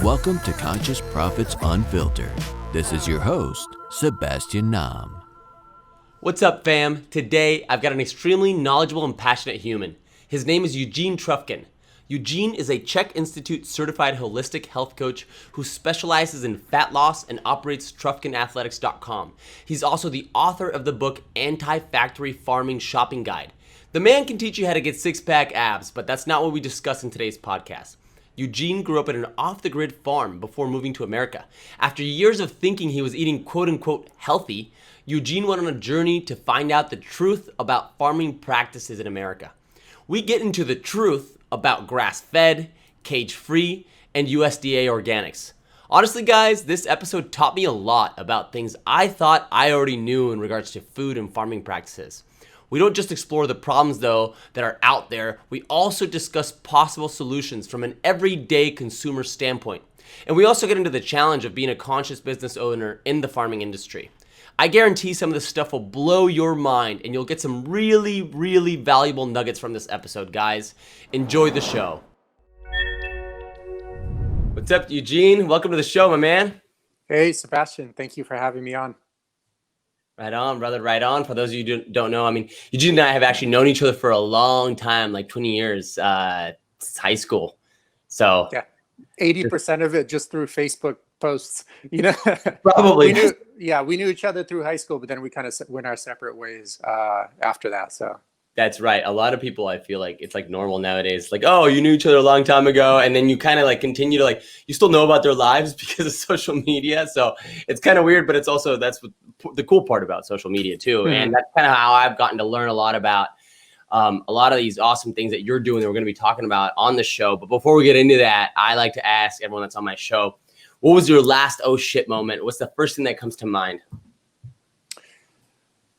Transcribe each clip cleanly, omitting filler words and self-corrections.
Welcome to Conscious Profits Unfiltered. This is your host, Sebastian Nam. What's up, fam? Today, I've got an extremely knowledgeable and passionate human. His name is Eugene Trufkin. Eugene is a Chek Institute certified holistic health coach who specializes in fat loss and operates TrufkinAthletics.com. He's also the author of the book Anti-Factory Farming Shopping Guide. The man can teach you how to get six-pack abs, but that's not what we discuss in today's podcast. Eugene grew up at an off-the-grid farm before moving to America. After years of thinking he was eating quote-unquote healthy, Eugene went on a journey to find out the truth about farming practices in America. We get into the truth about grass-fed, cage-free, and USDA organics. Honestly, guys, this episode taught me a lot about things I thought I already knew in regards to food and farming practices. We don't just explore the problems, though, that are out there. We also discuss possible solutions from an everyday consumer standpoint. And we also get into the challenge of being a conscious business owner in the farming industry. I guarantee some of this stuff will blow your mind, and you'll get some really, really valuable nuggets from this episode, guys. Enjoy the show. What's up, Eugene? Welcome to the show, my man. Hey, Sebastian. Thank you for having me on. Right on, brother, right on. For those of you who don't know, Eugene and I have actually known each other for a long time, like 20 years, since high school. So yeah, 80% of it just through Facebook posts, you know. Probably. We knew each other through high school, but then we kind of went our separate ways after that. So that's right. A lot of people, I feel like it's like normal nowadays. Like, oh, you knew each other a long time ago, and then you kind of like continue to like you still know about their lives because of social media. So it's kind of weird, but it's also that's what the cool part about social media too. Mm-hmm. And that's kind of how I've gotten to learn a lot about a lot of these awesome things that you're doing that we're going to be talking about on the show. But before we get into that, I like to ask everyone that's on my show, what was your last oh shit moment? What's the first thing that comes to mind?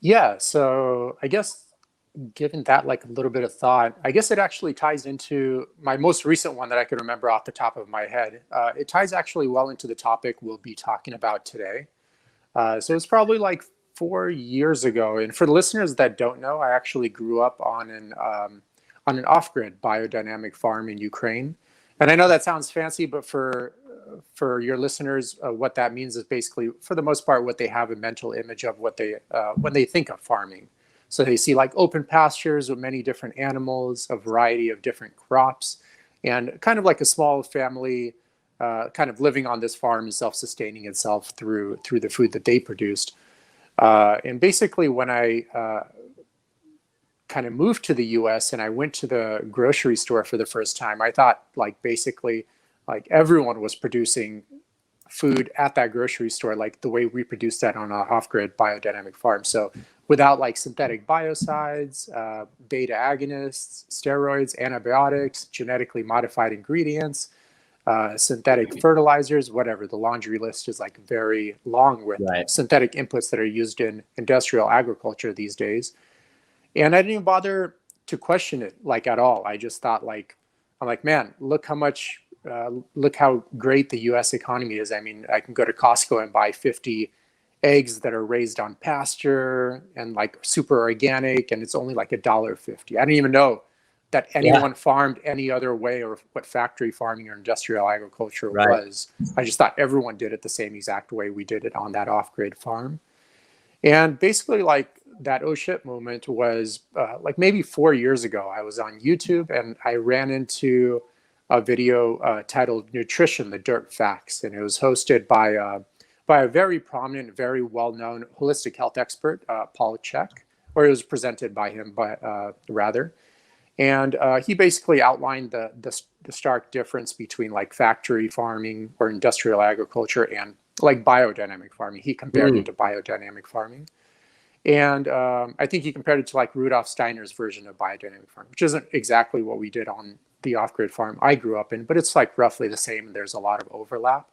Yeah, so I guess given that like a little bit of thought, I guess it actually ties into my most recent one that I could remember off the top of my head. It ties actually well into the topic we'll be talking about today. So it's probably like 4 years ago. And for the listeners that don't know, I actually grew up on an off-grid biodynamic farm in Ukraine. And I know that sounds fancy, but for your listeners, what that means is basically, for the most part, what they have a mental image of what they when they think of farming. So they see like open pastures with many different animals, a variety of different crops, and kind of like a small family kind of living on this farm and self-sustaining itself through the food that they produced. And basically, when I kind of moved to the U.S. and I went to the grocery store for the first time, I thought like basically like everyone was producing food at that grocery store, like the way we produce that on an off-grid biodynamic farm. So without like synthetic biocides, beta agonists, steroids, antibiotics, genetically modified ingredients, synthetic fertilizers, whatever. The laundry list is like very long with synthetic inputs that are used in industrial agriculture these days. And I didn't even bother to question it like at all. I just thought like, I'm like, man, look how great the US economy is. I mean, I can go to Costco and buy 50 eggs that are raised on pasture and like super organic, and it's only like $1.50. I didn't even know that anyone farmed any other way or what factory farming or industrial agriculture was. I just thought everyone did it the same exact way we did it on that off-grid farm. And basically like that oh shit moment was like maybe 4 years ago. I was on YouTube and I ran into a video titled Nutrition, the Dirt Facts. And it was hosted by a very prominent, very well-known holistic health expert, Paul Chek, or it was presented by him, rather. And he basically outlined the stark difference between like factory farming or industrial agriculture and like biodynamic farming. He compared it to biodynamic farming. And I think he compared it to like Rudolf Steiner's version of biodynamic farming, which isn't exactly what we did on the off-grid farm I grew up in, but it's like roughly the same. There's a lot of overlap.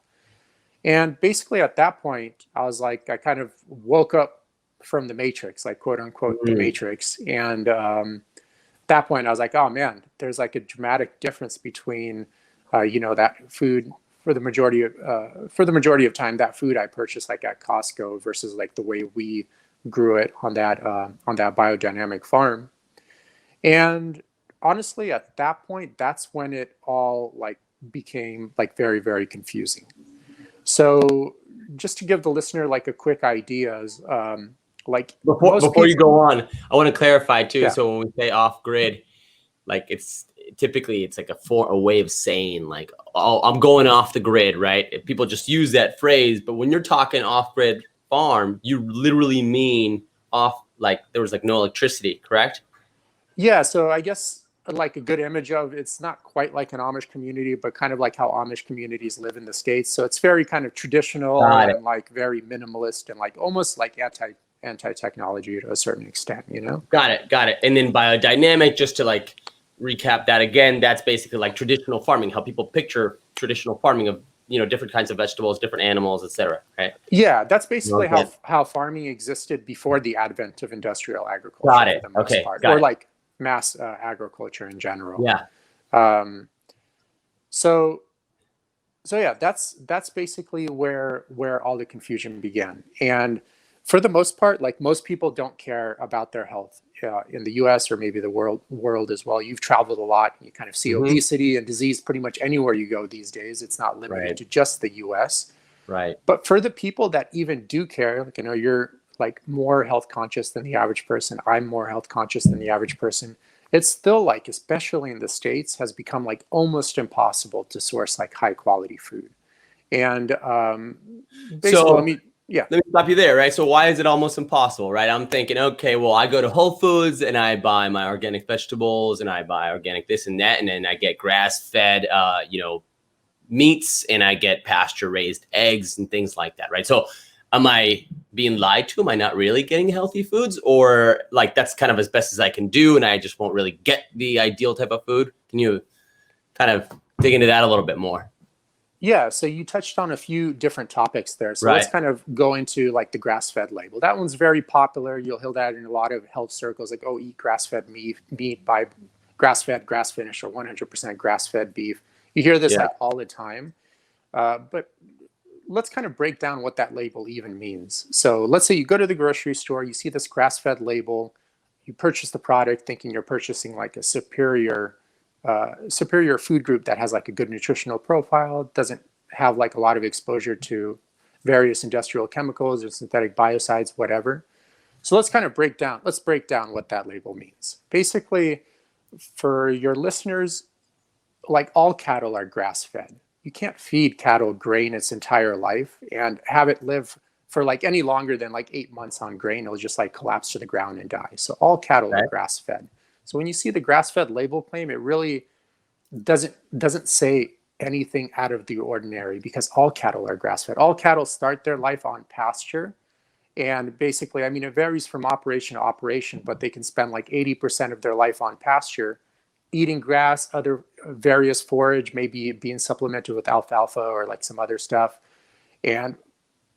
And basically at that point, I was like, I kind of woke up from the matrix, like quote unquote, the matrix. And at that point I was like, oh man, there's like a dramatic difference between, that food for the majority of time, that food I purchased like at Costco versus like the way we grew it on that biodynamic farm. And honestly, at that point, that's when it all like became like very, very confusing. So just to give the listener like a quick ideas, like Before you go on, I want to clarify too. Yeah. So when we say off grid, like it's like a way of saying like, oh, I'm going off the grid, right? People just use that phrase, but when you're talking off grid farm, you literally mean off, like there was like no electricity, correct? Yeah, so I guess like a good image of it's not quite like an Amish community, but kind of like how Amish communities live in the States. So it's very kind of traditional and like very minimalist and like almost like anti technology to a certain extent, you know? Got it. And then biodynamic, just to like recap that again, that's basically like traditional farming, how people picture traditional farming of, you know, different kinds of vegetables, different animals, etc. Right? Yeah, that's basically how farming existed before the advent of industrial agriculture. Got it. For the most part, or like mass agriculture in general. Yeah. So yeah, that's basically where all the confusion began. And for the most part, like most people don't care about their health in the U.S. or maybe the world as well. You've traveled a lot. You kind of see obesity and disease pretty much anywhere you go these days. It's not limited to just the U.S. Right. But for the people that even do care, like, you know, you're like more health conscious than the average person. I'm more health conscious than the average person. It's still like, especially in the States, has become like almost impossible to source like high quality food. And basically, let me stop you there, right? So why is it almost impossible, right? I'm thinking, okay, well, I go to Whole Foods and I buy my organic vegetables and I buy organic this and that, and then I get grass-fed, meats, and I get pasture-raised eggs and things like that, right? So am I being lied to? Am I not really getting healthy foods? Or like that's kind of as best as I can do and I just won't really get the ideal type of food? Can you kind of dig into that a little bit more? Yeah, so you touched on a few different topics there. So let's kind of go into like the grass-fed label. That one's very popular. You'll hear that in a lot of health circles, like, oh, eat grass-fed meat, buy grass-fed, grass-finished, or 100% grass-fed beef. You hear this like all the time. But let's kind of break down what that label even means. So let's say you go to the grocery store, you see this grass-fed label, you purchase the product thinking you're purchasing like a superior food group that has like a good nutritional profile, doesn't have like a lot of exposure to various industrial chemicals or synthetic biocides, whatever. So let's kind of break down what that label means. Basically, for your listeners, like all cattle are grass-fed. You can't feed cattle grain its entire life and have it live for like any longer than like 8 months on grain. It'll just like collapse to the ground and die. So all cattle are grass-fed. So when you see the grass-fed label claim, it really doesn't say anything out of the ordinary because all cattle are grass-fed. All cattle start their life on pasture. And basically, I mean, it varies from operation to operation, but they can spend like 80% of their life on pasture, eating grass, other various forage, maybe being supplemented with alfalfa or like some other stuff. And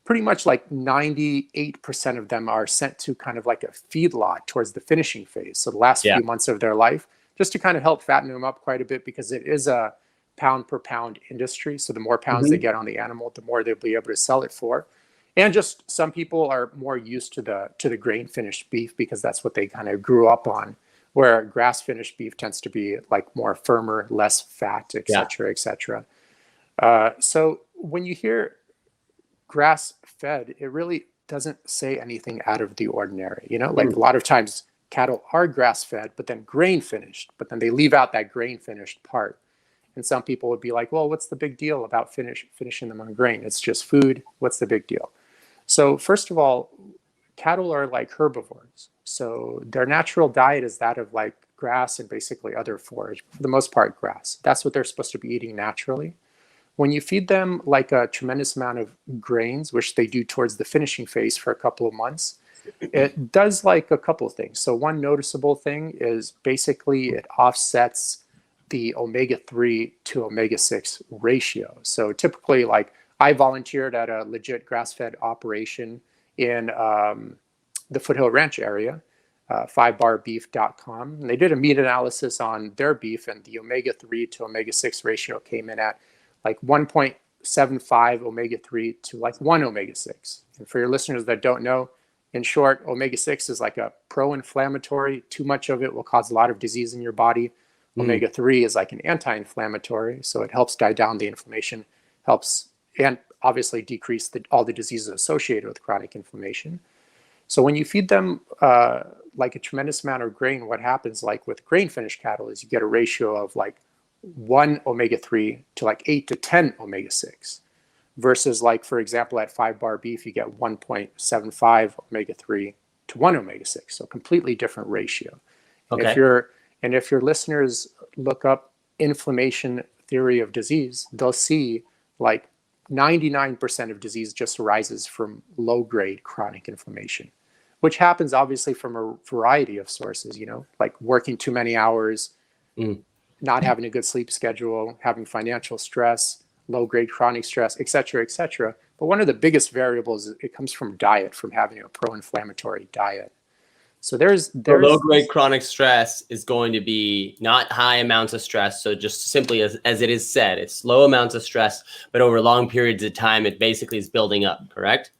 pretty much like 98% of them are sent to kind of like a feedlot towards the finishing phase. So the last few months of their life, just to kind of help fatten them up quite a bit because it is a pound per pound industry. So the more pounds they get on the animal, the more they'll be able to sell it for. And just some people are more used to the grain finished beef because that's what they kind of grew up on, where grass finished beef tends to be like more firmer, less fat, et cetera, et cetera. So when you hear grass fed, it really doesn't say anything out of the ordinary. You know, like a lot of times cattle are grass fed, but then grain finished, but then they leave out that grain finished part. And some people would be like, well, what's the big deal about finishing them on grain? It's just food. What's the big deal? So first of all, cattle are like herbivores. So their natural diet is that of like grass and basically other forage, for the most part, grass. That's what they're supposed to be eating naturally. When you feed them like a tremendous amount of grains, which they do towards the finishing phase for a couple of months, it does like a couple of things. So one noticeable thing is basically it offsets the omega-3 to omega-6 ratio. So typically, like I volunteered at a legit grass-fed operation in the Foothill Ranch area, 5barbeef.com. And they did a meat analysis on their beef, and the omega-3 to omega-6 ratio came in at like 1.75 omega-3 to like 1 omega-6. And for your listeners that don't know, in short, omega-6 is like a pro-inflammatory. Too much of it will cause a lot of disease in your body. Omega-3 is like an anti-inflammatory, so it helps die down the inflammation, helps, and obviously decrease all the diseases associated with chronic inflammation. So when you feed them like a tremendous amount of grain, what happens like with grain-finished cattle is you get a ratio of like 1 omega-3 to like 8 to 10 omega-6. Versus like, for example, at 5-bar beef, you get 1.75 omega-3 to 1 omega-6. So completely different ratio. And if your listeners look up inflammation theory of disease, they'll see like 99% of disease just arises from low-grade chronic inflammation, which happens obviously from a variety of sources, like working too many hours, not having a good sleep schedule, having financial stress, low-grade chronic stress, et cetera, et cetera. But one of the biggest variables, it comes from diet, from having a pro-inflammatory diet. So there's low-grade chronic stress is going to be not high amounts of stress. So just simply as it is said, it's low amounts of stress, but over long periods of time, it basically is building up, correct?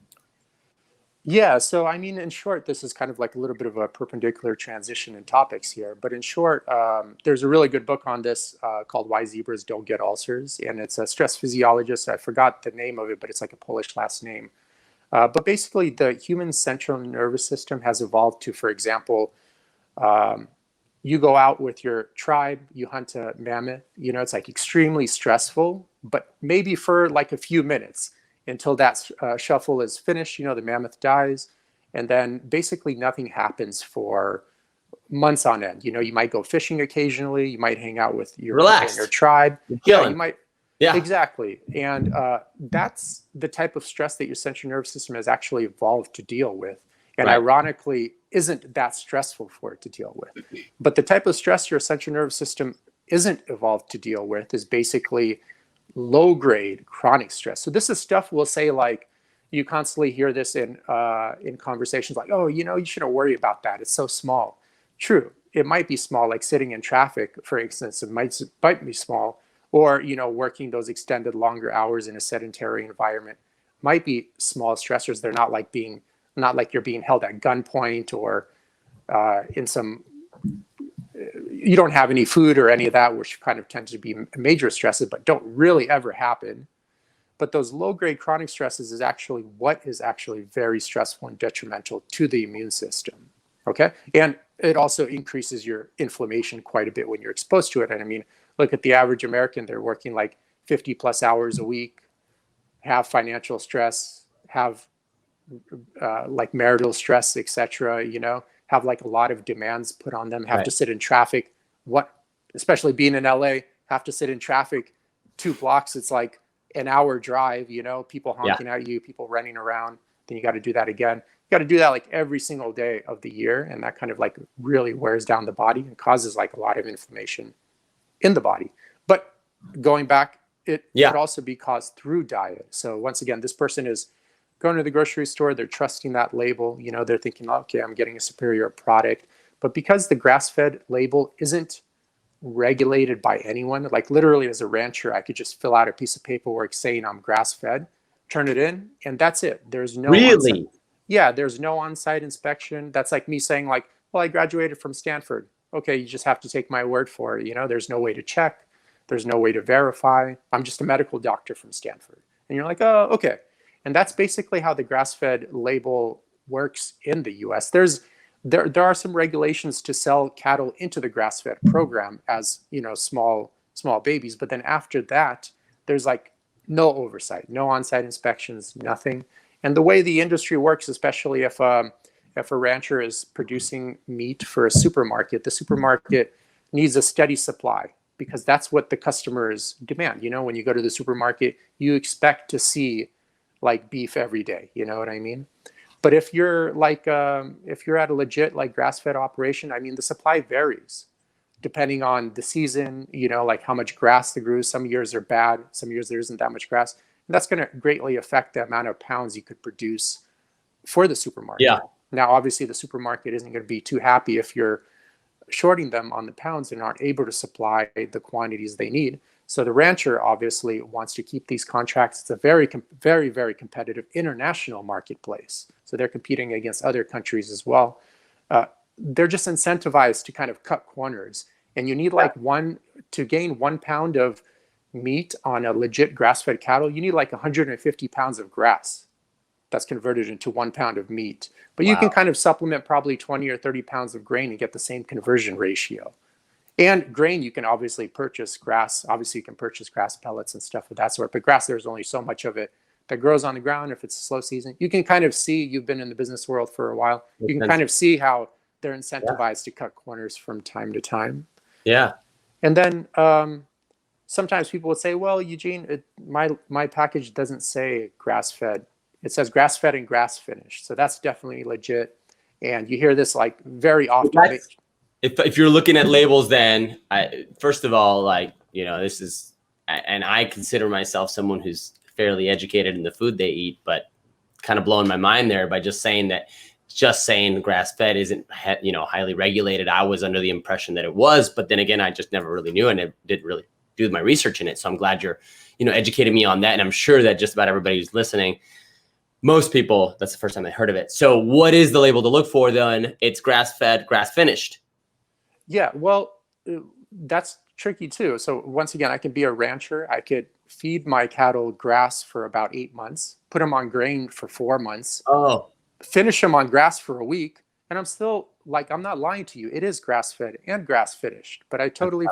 Yeah, so I mean, in short, this is kind of like a little bit of a perpendicular transition in topics here. But in short, there's a really good book on this called Why Zebras Don't Get Ulcers. And it's a stress physiologist. I forgot the name of it, but it's like a Polish last name. But basically, the human central nervous system has evolved to, for example, you go out with your tribe, you hunt a mammoth, it's like extremely stressful, but maybe for like a few minutes until that shuffle is finished, the mammoth dies. And then basically nothing happens for months on end. You might go fishing occasionally, you might hang out with your tribe. Yeah, you might. Yeah, exactly. And that's the type of stress that your central nervous system has actually evolved to deal with. And ironically, isn't that stressful for it to deal with. But the type of stress your central nervous system isn't evolved to deal with is basically low-grade chronic stress. So this is stuff we'll say, like, you constantly hear this in conversations like, oh, you shouldn't worry about that. It's so small. True. It might be small, like sitting in traffic, for instance, it might be small. Or, working those extended longer hours in a sedentary environment might be small stressors. They're not like you're being held at gunpoint or in some, you don't have any food or any of that, which kind of tends to be major stresses, but don't really ever happen. But those low-grade chronic stresses is actually what is actually very stressful and detrimental to the immune system. Okay. And it also increases your inflammation quite a bit when you're exposed to it. And I mean, look at the average American, they're working like 50 plus hours a week, have financial stress, have like marital stress, etc. Have like a lot of demands put on them, have to sit in traffic. Especially being in LA, have to sit in traffic 2 blocks. It's like an hour drive, people honking at you, people running around. Then you got to do that again. You got to do that like every single day of the year. And that kind of like really wears down the body and causes like a lot of inflammation in the body. But going back, it could also be caused through diet. So once again, this person is going to the grocery store, they're trusting that label, they're thinking, okay, I'm getting a superior product. But because the grass-fed label isn't regulated by anyone, like literally as a rancher, I could just fill out a piece of paperwork saying I'm grass-fed, turn it in, and that's it. There's no there's no on-site inspection. That's like me saying like, well, I graduated from Stanford. Okay, you just have to take my word for it. There's no way to check. There's no way to verify. I'm just a medical doctor from Stanford. And you're like, oh, okay. And that's basically how the grass-fed label works in the US. There are some regulations to sell cattle into the grass-fed program as, small babies. But then after that, there's like no oversight, no on-site inspections, nothing. And the way the industry works, especially if a rancher is producing meat for a supermarket, the supermarket needs a steady supply because that's what the customers demand. When you go to the supermarket, you expect to see like beef every day. You know what I mean? But if you're like, if you're at a legit like grass-fed operation, I mean, the supply varies depending on the season, like how much grass they grew. Some years are bad. Some years there isn't that much grass. And that's going to greatly affect the amount of pounds you could produce for the supermarket. Yeah. Now, obviously, the supermarket isn't going to be too happy if you're shorting them on the pounds and aren't able to supply the quantities they need. So the rancher obviously wants to keep these contracts. It's a very, very, very competitive international marketplace. So they're competing against other countries as well. They're just incentivized to kind of cut corners And you need like to gain 1 pound of meat on a legit grass-fed cattle, you need like 150 pounds of grass that's converted into 1 pound of meat. But you can kind of supplement probably 20 or 30 pounds of grain and get the same conversion ratio. And grain, you can obviously purchase grass. Obviously, you can purchase grass pellets and stuff of that sort. But grass, there's only so much of it that grows on the ground if it's a slow season. You can kind of see, you've been in the business world for a while, you can kind of see how they're incentivized to cut corners from time to time. Yeah. And then sometimes people would say, well, Eugene, my package doesn't say grass-fed. It says grass-fed and grass-finished. So that's definitely legit. And you hear this like very often. If you're looking at labels, then first of all, like, this is, and I consider myself someone who's fairly educated in the food they eat, but kind of blowing my mind there by just saying grass-fed isn't, highly regulated. I was under the impression that it was, but then again, I just never really knew, and I didn't really do my research in it. So I'm glad you're, educating me on that. And I'm sure that just about everybody who's listening, most people, that's the first time they heard of it. So what is the label to look for then? It's grass-fed, grass-finished. Yeah, well, that's tricky too. So once again, I can be a rancher. I could feed my cattle grass for about 8 months, put them on grain for 4 months, finish them on grass for a week. And I'm still like, I'm not lying to you. It is grass-fed and grass-finished, but I totally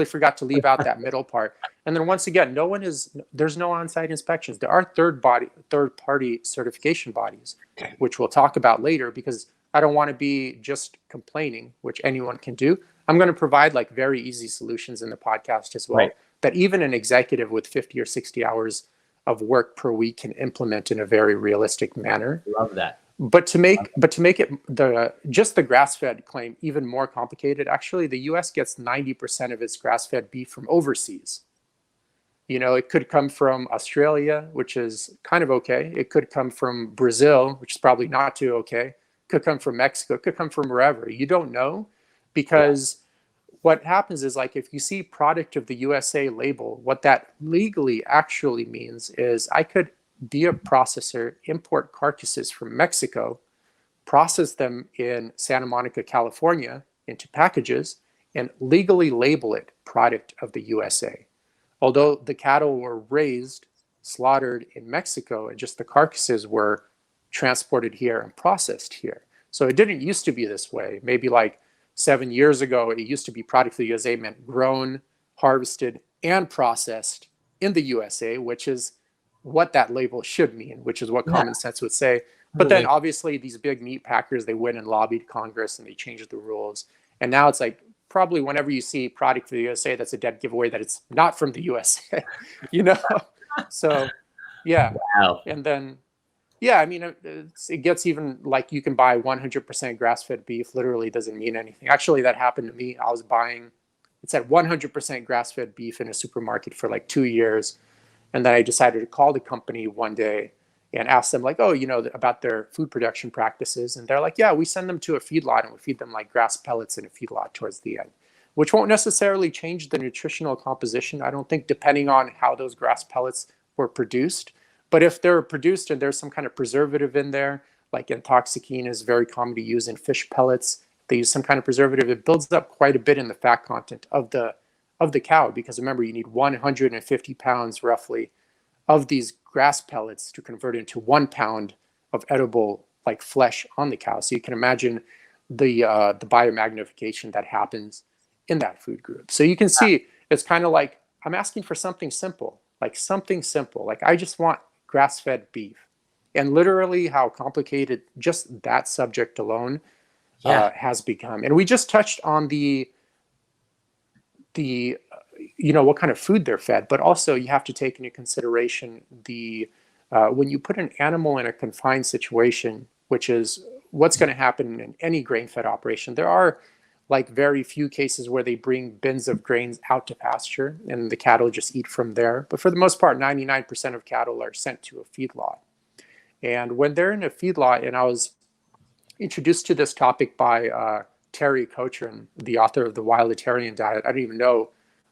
forgot to leave out that middle part. And then once again, there's no on-site inspections. There are third-party certification bodies, which we'll talk about later, because I don't want to be just complaining, which anyone can do. I'm going to provide like very easy solutions in the podcast as well, that even an executive with 50 or 60 hours of work per week can implement in a very realistic manner. Love that. But to make it just the grass-fed claim even more complicated, actually, the U.S. gets 90% of its grass-fed beef from overseas. It could come from Australia, which is kind of okay. It could come from Brazil, which is probably not too okay. Could come from Mexico, could come from wherever. You don't know, because what happens is, like, if you see product of the USA label, what that legally actually means is I could be a processor, import carcasses from Mexico, process them in Santa Monica, California into packages, and legally label it product of the USA. Although the cattle were raised, slaughtered in Mexico, and just the carcasses were transported here and processed here. So it didn't used to be this way. Maybe like 7 years ago, it used to be product of the USA meant grown, harvested, and processed in the USA, which is what that label should mean, which is what common sense would say. But then obviously these big meat packers, they went and lobbied Congress and they changed the rules. And now it's like, probably whenever you see product for the USA, that's a dead giveaway that it's not from the USA, So, yeah. Wow. And then, yeah, I mean, it gets even like you can buy 100% grass-fed beef. Literally doesn't mean anything. Actually, that happened to me. I was buying, it said 100% grass-fed beef in a supermarket for like 2 years. And then I decided to call the company one day and ask them like, about their food production practices. And they're like, yeah, we send them to a feedlot and we feed them like grass pellets in a feedlot towards the end, which won't necessarily change the nutritional composition, I don't think, depending on how those grass pellets were produced. But if they're produced and there's some kind of preservative in there, like intoxicine is very common to use in fish pellets, they use some kind of preservative, it builds up quite a bit in the fat content of the cow, because remember, you need 150 pounds roughly of these grass pellets to convert into 1 pound of edible like flesh on the cow. So you can imagine the biomagnification that happens in that food group. So you can see it's kind of like I'm asking for something simple. Like I just want grass-fed beef. And literally how complicated just that subject alone has become. And we just touched on the what kind of food they're fed, but also you have to take into consideration when you put an animal in a confined situation, which is what's going to happen in any grain-fed operation. There are like very few cases where they bring bins of grains out to pasture and the cattle just eat from there. But for the most part, 99% of cattle are sent to a feedlot. And when they're in a feedlot, and I was introduced to this topic by Terry Cochran, the author of The Wildatarian Diet. I didn't even know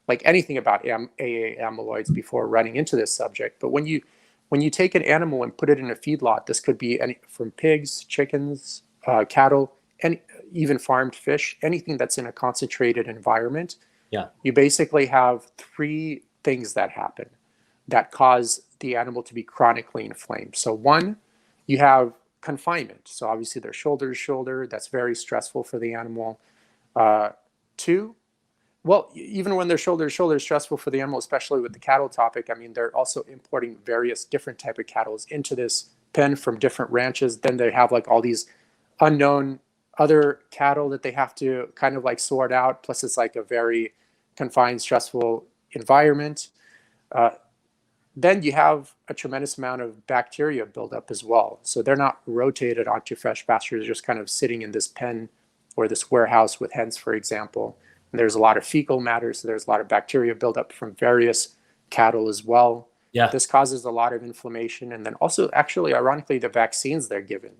like anything about AA amyloids before running into this subject. But when you take an animal and put it in a feedlot, this could be from pigs, chickens, cattle, and even farmed fish, anything that's in a concentrated environment, Yeah. you basically have three things that happen that cause the animal to be chronically inflamed. So one, you have confinement. So obviously they're shoulder to shoulder. That's very stressful for the animal. Two, well, even when they're shoulder to shoulder, it's stressful for the animal, especially with the cattle topic. I mean, they're also importing various different type of cattle into this pen from different ranches. Then they have like all these unknown other cattle that they have to kind of like sort out. Plus, it's like a very confined, stressful environment. Then you have a tremendous amount of bacteria buildup as well. So they're not rotated onto fresh pasture. They're just kind of sitting in this pen or this warehouse with hens, for example. And there's a lot of fecal matter. So there's a lot of bacteria buildup from various cattle as well. Yeah. This causes a lot of inflammation. And then also, actually, ironically, the vaccines they're given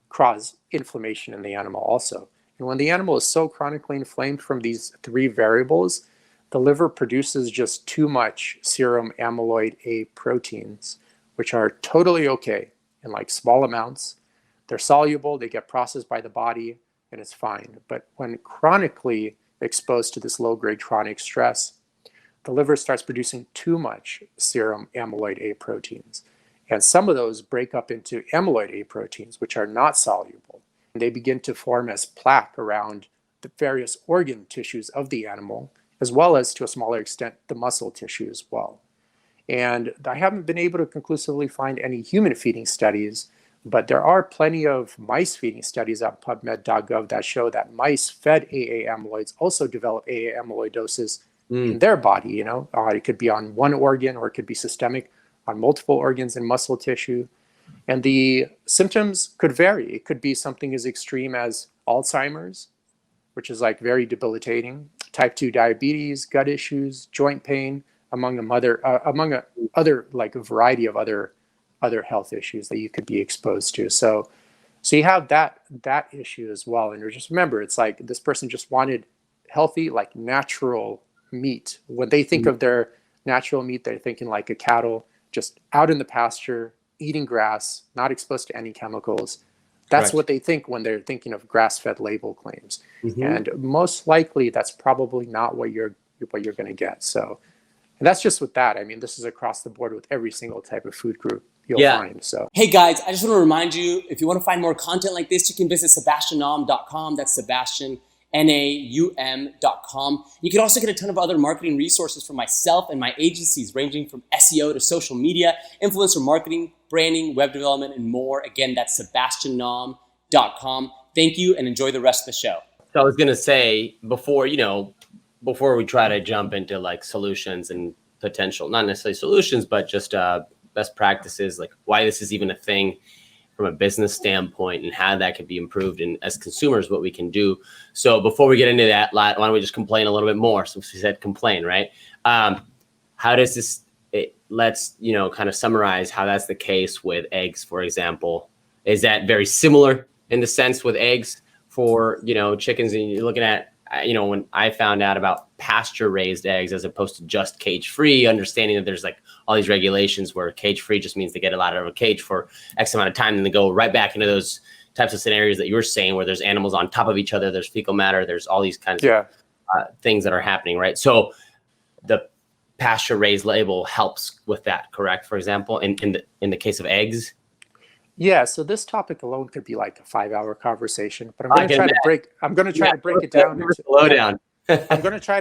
cause inflammation in the animal also. And when the animal is so chronically inflamed from these three variables, the liver produces just too much serum amyloid A proteins, which are totally okay in like small amounts. They're soluble, they get processed by the body, and it's fine. But when chronically exposed to this low-grade chronic stress, the liver starts producing too much serum amyloid A proteins. And some of those break up into amyloid A proteins, which are not soluble. And they begin to form as plaque around the various organ tissues of the animal, as well as, to a smaller extent, the muscle tissue as well. And I haven't been able to conclusively find any human feeding studies, but there are plenty of mice feeding studies on PubMed.gov that show that mice fed AA amyloids also develop AA amyloidosis in their body. You know, it could be on one organ or it could be systemic on multiple organs and muscle tissue. And the symptoms could vary. It could be something as extreme as Alzheimer's, which is like very debilitating, type 2 diabetes, gut issues, joint pain, among other like a variety of other health issues that you could be exposed to. So you have that issue as well. And just remember, it's like this person just wanted healthy, like natural meat. When they think of their natural meat, they're thinking like a cattle just out in the pasture, eating grass, not exposed to any chemicals. That's Correct. what they think when they're thinking of grass-fed label claims. And most likely that's probably not what you're going to get. So, and that's just with that. I mean, this is across the board with every single type of food group you'll find. So, hey guys, I just want to remind you, if you want to find more content like this, you can visit sebastiannaum.com. That's Sebastian, NAUM.com. You can also get a ton of other marketing resources from myself and my agencies, ranging from SEO to social media, influencer marketing, branding, web development, and more. Again, that's sebastiannaum.com. Thank you and enjoy the rest of the show. So I was going to say before we try to jump into like solutions and potential, not necessarily solutions, but just best practices, like why this is even a thing from a business standpoint and how that could be improved, and as consumers, what we can do. So before we get into that, why don't we just complain a little bit more? Since we said complain, right? How does this, let's, kind of summarize how that's the case with eggs, for example. Is that very similar in the sense with eggs for, chickens? And you're looking at, when I found out about pasture raised eggs as opposed to just cage free, understanding that there's like all these regulations where cage free just means they get a lot out of a cage for X amount of time, and they go right back into those types of scenarios that you were saying, where there's animals on top of each other, there's fecal matter, there's all these kinds of things that are happening, right? So the pasture raised label helps with that, correct? For example, in the case of eggs. yeah, so this topic alone could be like a 5-hour conversation, but I'm going to try to break it down. Slow down. I'm going to try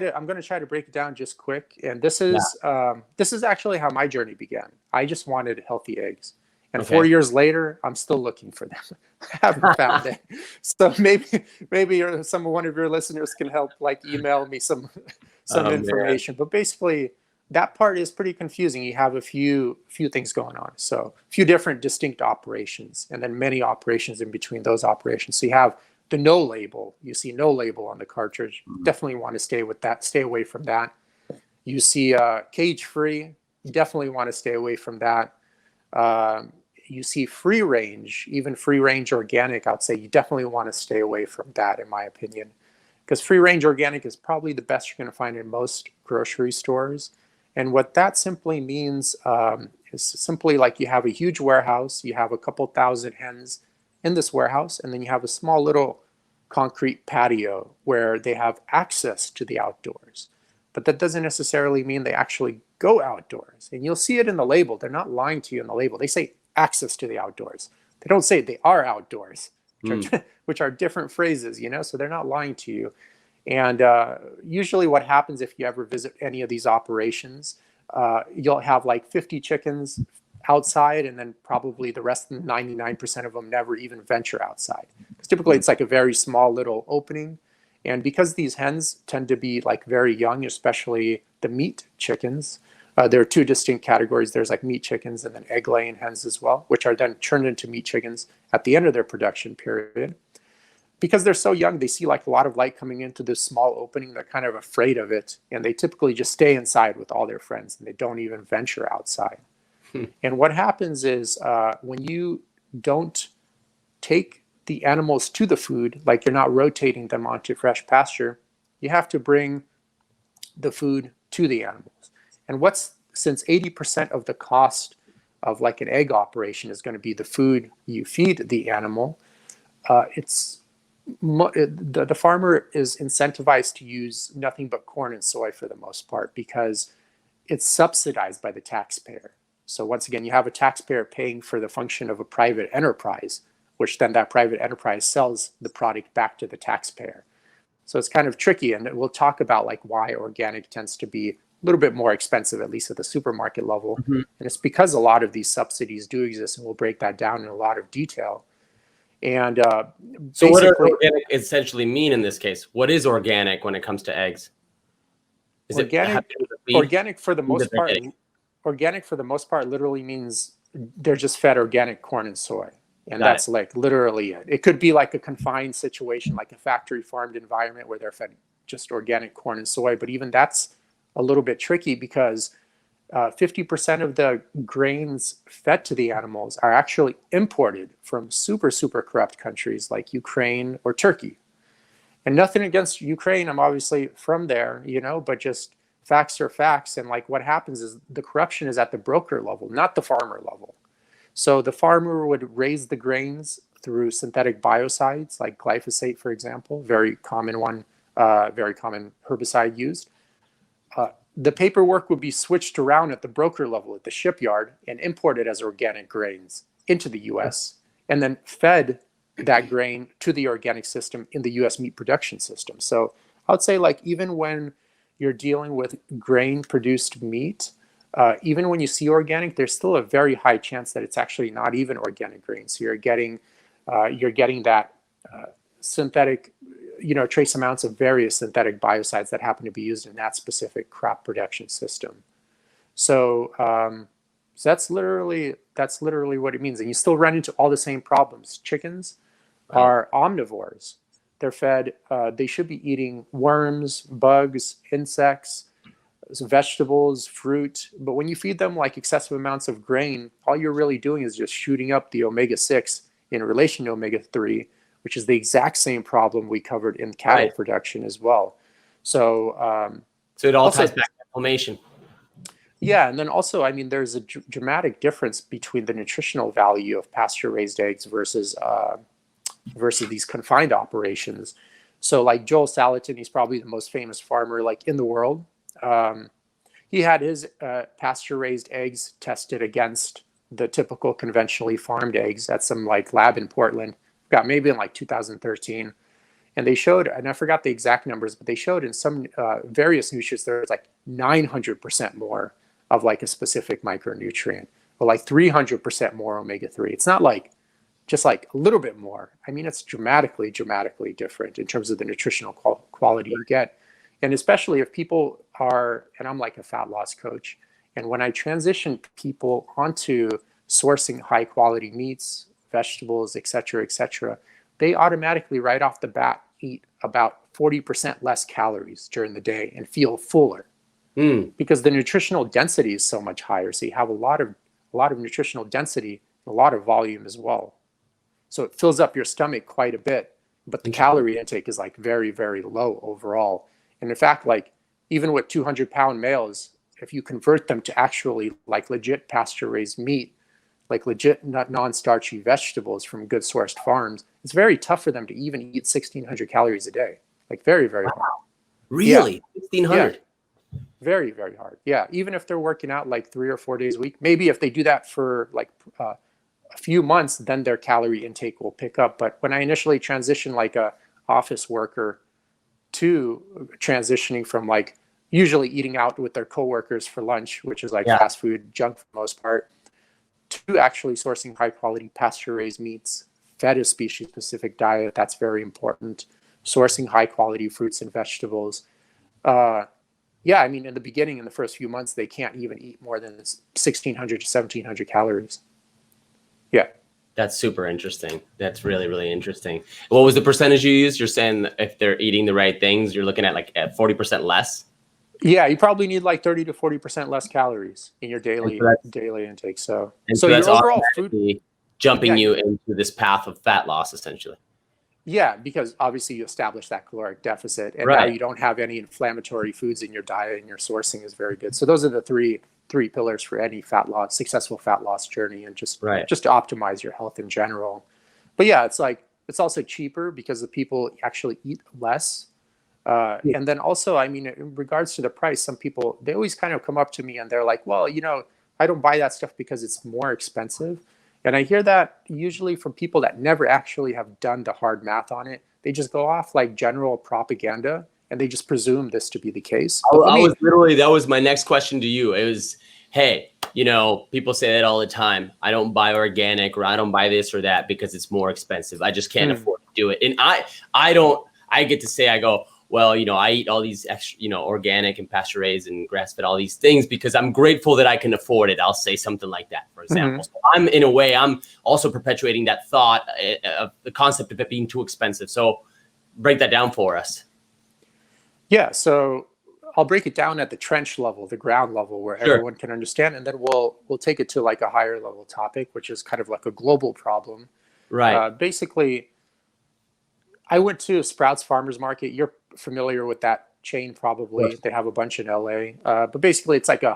to break it down just quick. And this is actually how my journey began. I just wanted healthy eggs. And 4 years later, I'm still looking for them. I haven't found it. So maybe one of your listeners can help, like email me some information. But basically, that part is pretty confusing. You have a few things going on. So a few different distinct operations, and then many operations in between those operations. So you have the no label. You see no label on the cartridge. Definitely want to stay with that. Stay away from that. You see cage free. You definitely want to stay away from that. You see free range, even free range organic. I'd say you definitely want to stay away from that, in my opinion, because free range organic is probably the best you're going to find in most grocery stores. And what that simply means is simply like you have a huge warehouse, you have a couple thousand hens in this warehouse, and then you have a small little concrete patio where they have access to the outdoors. But that doesn't necessarily mean they actually go outdoors. And you'll see it in the label. They're not lying to you in the label. They say access to the outdoors. They don't say they are outdoors, which are different phrases, so they're not lying to you. And usually what happens if you ever visit any of these operations, you'll have like 50 chickens outside, and then probably the rest of the 99% of them never even venture outside. Because typically it's like a very small little opening. And because these hens tend to be like very young, especially the meat chickens, there are two distinct categories. There's like meat chickens and then egg-laying hens as well, which are then turned into meat chickens at the end of their production period. Because they're so young, they see like a lot of light coming into this small opening. They're kind of afraid of it, and they typically just stay inside with all their friends, and they don't even venture outside. And what happens is when you don't take the animals to the food, like you're not rotating them onto fresh pasture, you have to bring the food to the animals. And since 80% of the cost of like an egg operation is going to be the food you feed the animal, the farmer is incentivized to use nothing but corn and soy for the most part, because it's subsidized by the taxpayer. So once again, you have a taxpayer paying for the function of a private enterprise, which then that private enterprise sells the product back to the taxpayer. So it's kind of tricky, and we'll talk about like why organic tends to be a little bit more expensive, at least at the supermarket level. And it's because a lot of these subsidies do exist, and we'll break that down in a lot of detail. And so what does organic essentially mean in this case? What is organic when it comes to eggs? Is organic for the most part? Organic for the most part literally means they're just fed organic corn and soy. And that's like literally it. It could be like a confined situation, like a factory farmed environment where they're fed just organic corn and soy. But even that's a little bit tricky, because 50% of the grains fed to the animals are actually imported from super, super corrupt countries like Ukraine or Turkey. And nothing against Ukraine. I'm obviously from there, but just facts are facts. And like what happens is the corruption is at the broker level, not the farmer level. So the farmer would raise the grains through synthetic biocides like glyphosate, for example, very common herbicide used. The paperwork would be switched around at the broker level at the shipyard and imported as organic grains into the US, and then fed that grain to the organic system in the US meat production system. So I would say like even when you're dealing with grain produced meat, even when you see organic, there's still a very high chance that it's actually not even organic grain. So you're getting that synthetic, trace amounts of various synthetic biocides that happen to be used in that specific crop production system. So, so that's literally what it means. And you still run into all the same problems. Chickens are omnivores. They're fed, they should be eating worms, bugs, insects, vegetables, fruit. But when you feed them like excessive amounts of grain, all you're really doing is just shooting up the omega-6 in relation to omega-3, which is the exact same problem we covered in cattle production as well. So, so it all ties back to inflammation. Yeah, and then also, I mean, there's a dramatic difference between the nutritional value of pasture-raised eggs versus these confined operations. So, like Joel Salatin, he's probably the most famous farmer like in the world. He had his pasture-raised eggs tested against the typical conventionally farmed eggs at some like lab in Portland. Got maybe in like 2013, and they showed, and I forgot the exact numbers, but they showed in some various nutrients there's like 900% more of like a specific micronutrient, or like 300% more omega-3. It's not like just like a little bit more. I mean, it's dramatically different in terms of the nutritional quality you get. And especially if people are, and I'm like a fat loss coach, and when I transition people onto sourcing high quality meats, vegetables, et cetera, they automatically right off the bat eat about 40% less calories during the day and feel fuller because the nutritional density is so much higher. So you have a lot of nutritional density, a lot of volume as well. So it fills up your stomach quite a bit, but the calorie intake is like very, very low overall. And in fact, like even with 200-pound males, if you convert them to actually like legit pasture-raised meat, like legit non-starchy vegetables from good sourced farms, it's very tough for them to even eat 1,600 calories a day. Like very, very hard. Really? Yeah. 1,600? Yeah. Very, very hard. Yeah. Even if they're working out like 3 or 4 days a week, maybe if they do that for like a few months, then their calorie intake will pick up. But when I initially transitioned like a office worker to transitioning from like usually eating out with their coworkers for lunch, which is like fast food junk for the most part, to actually sourcing high quality pasture raised meats, fed a species specific diet, that's very important. Sourcing high quality fruits and vegetables. Yeah, I mean, in the beginning, in the first few months, they can't even eat more than 1,600 to 1,700 calories. Yeah. That's super interesting. That's really, really interesting. What was the percentage you used? You're saying if they're eating the right things, you're looking at like 40% less? Yeah, you probably need like 30 to 40% less calories in your daily intake. So that's your overall food jumping you into this path of fat loss, essentially. Yeah, because obviously you establish that caloric deficit, and now you don't have any inflammatory foods in your diet, and your sourcing is very good. So those are the three pillars for any successful fat loss journey, and just to optimize your health in general. But yeah, it's also cheaper because the people actually eat less. And then also, I mean, in regards to the price, some people, they always kind of come up to me and they're like, well, I don't buy that stuff because it's more expensive. And I hear that usually from people that never actually have done the hard math on it. They just go off like general propaganda and they just presume this to be the case. That was my next question to you. It was, hey, people say that all the time. I don't buy organic, or I don't buy this or that because it's more expensive. I just can't afford to do it. And I get to say, I go, well, I eat all these extra, organic and pasture raised and grass fed, all these things because I'm grateful that I can afford it. I'll say something like that, for example. So I'm also perpetuating that thought of the concept of it being too expensive. So break that down for us. Yeah. So I'll break it down at the trench level, the ground level, where everyone can understand. And then we'll take it to like a higher level topic, which is kind of like a global problem. Right. Basically, I went to Sprouts Farmers Market. You're familiar with that chain, probably. They have a bunch in LA. But basically, it's like a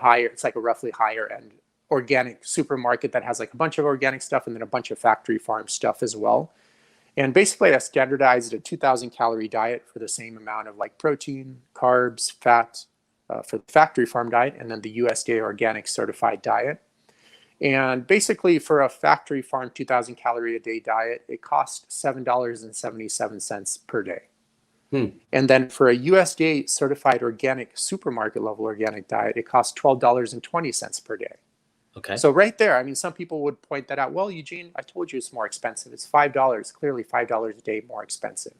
roughly higher end organic supermarket that has like a bunch of organic stuff and then a bunch of factory farm stuff as well. And basically, I standardized a 2,000 calorie diet for the same amount of like protein, carbs, fat for the factory farm diet, and then the USDA organic certified diet. And basically, for a factory farm 2,000 calorie a day diet, it costs $7.77 per day. And then for a USDA certified organic supermarket level organic diet, it costs $12.20 per day. Okay. So right there, I mean, some people would point that out. Well, Eugene, I told you it's more expensive. It's $5, clearly $5 a day more expensive.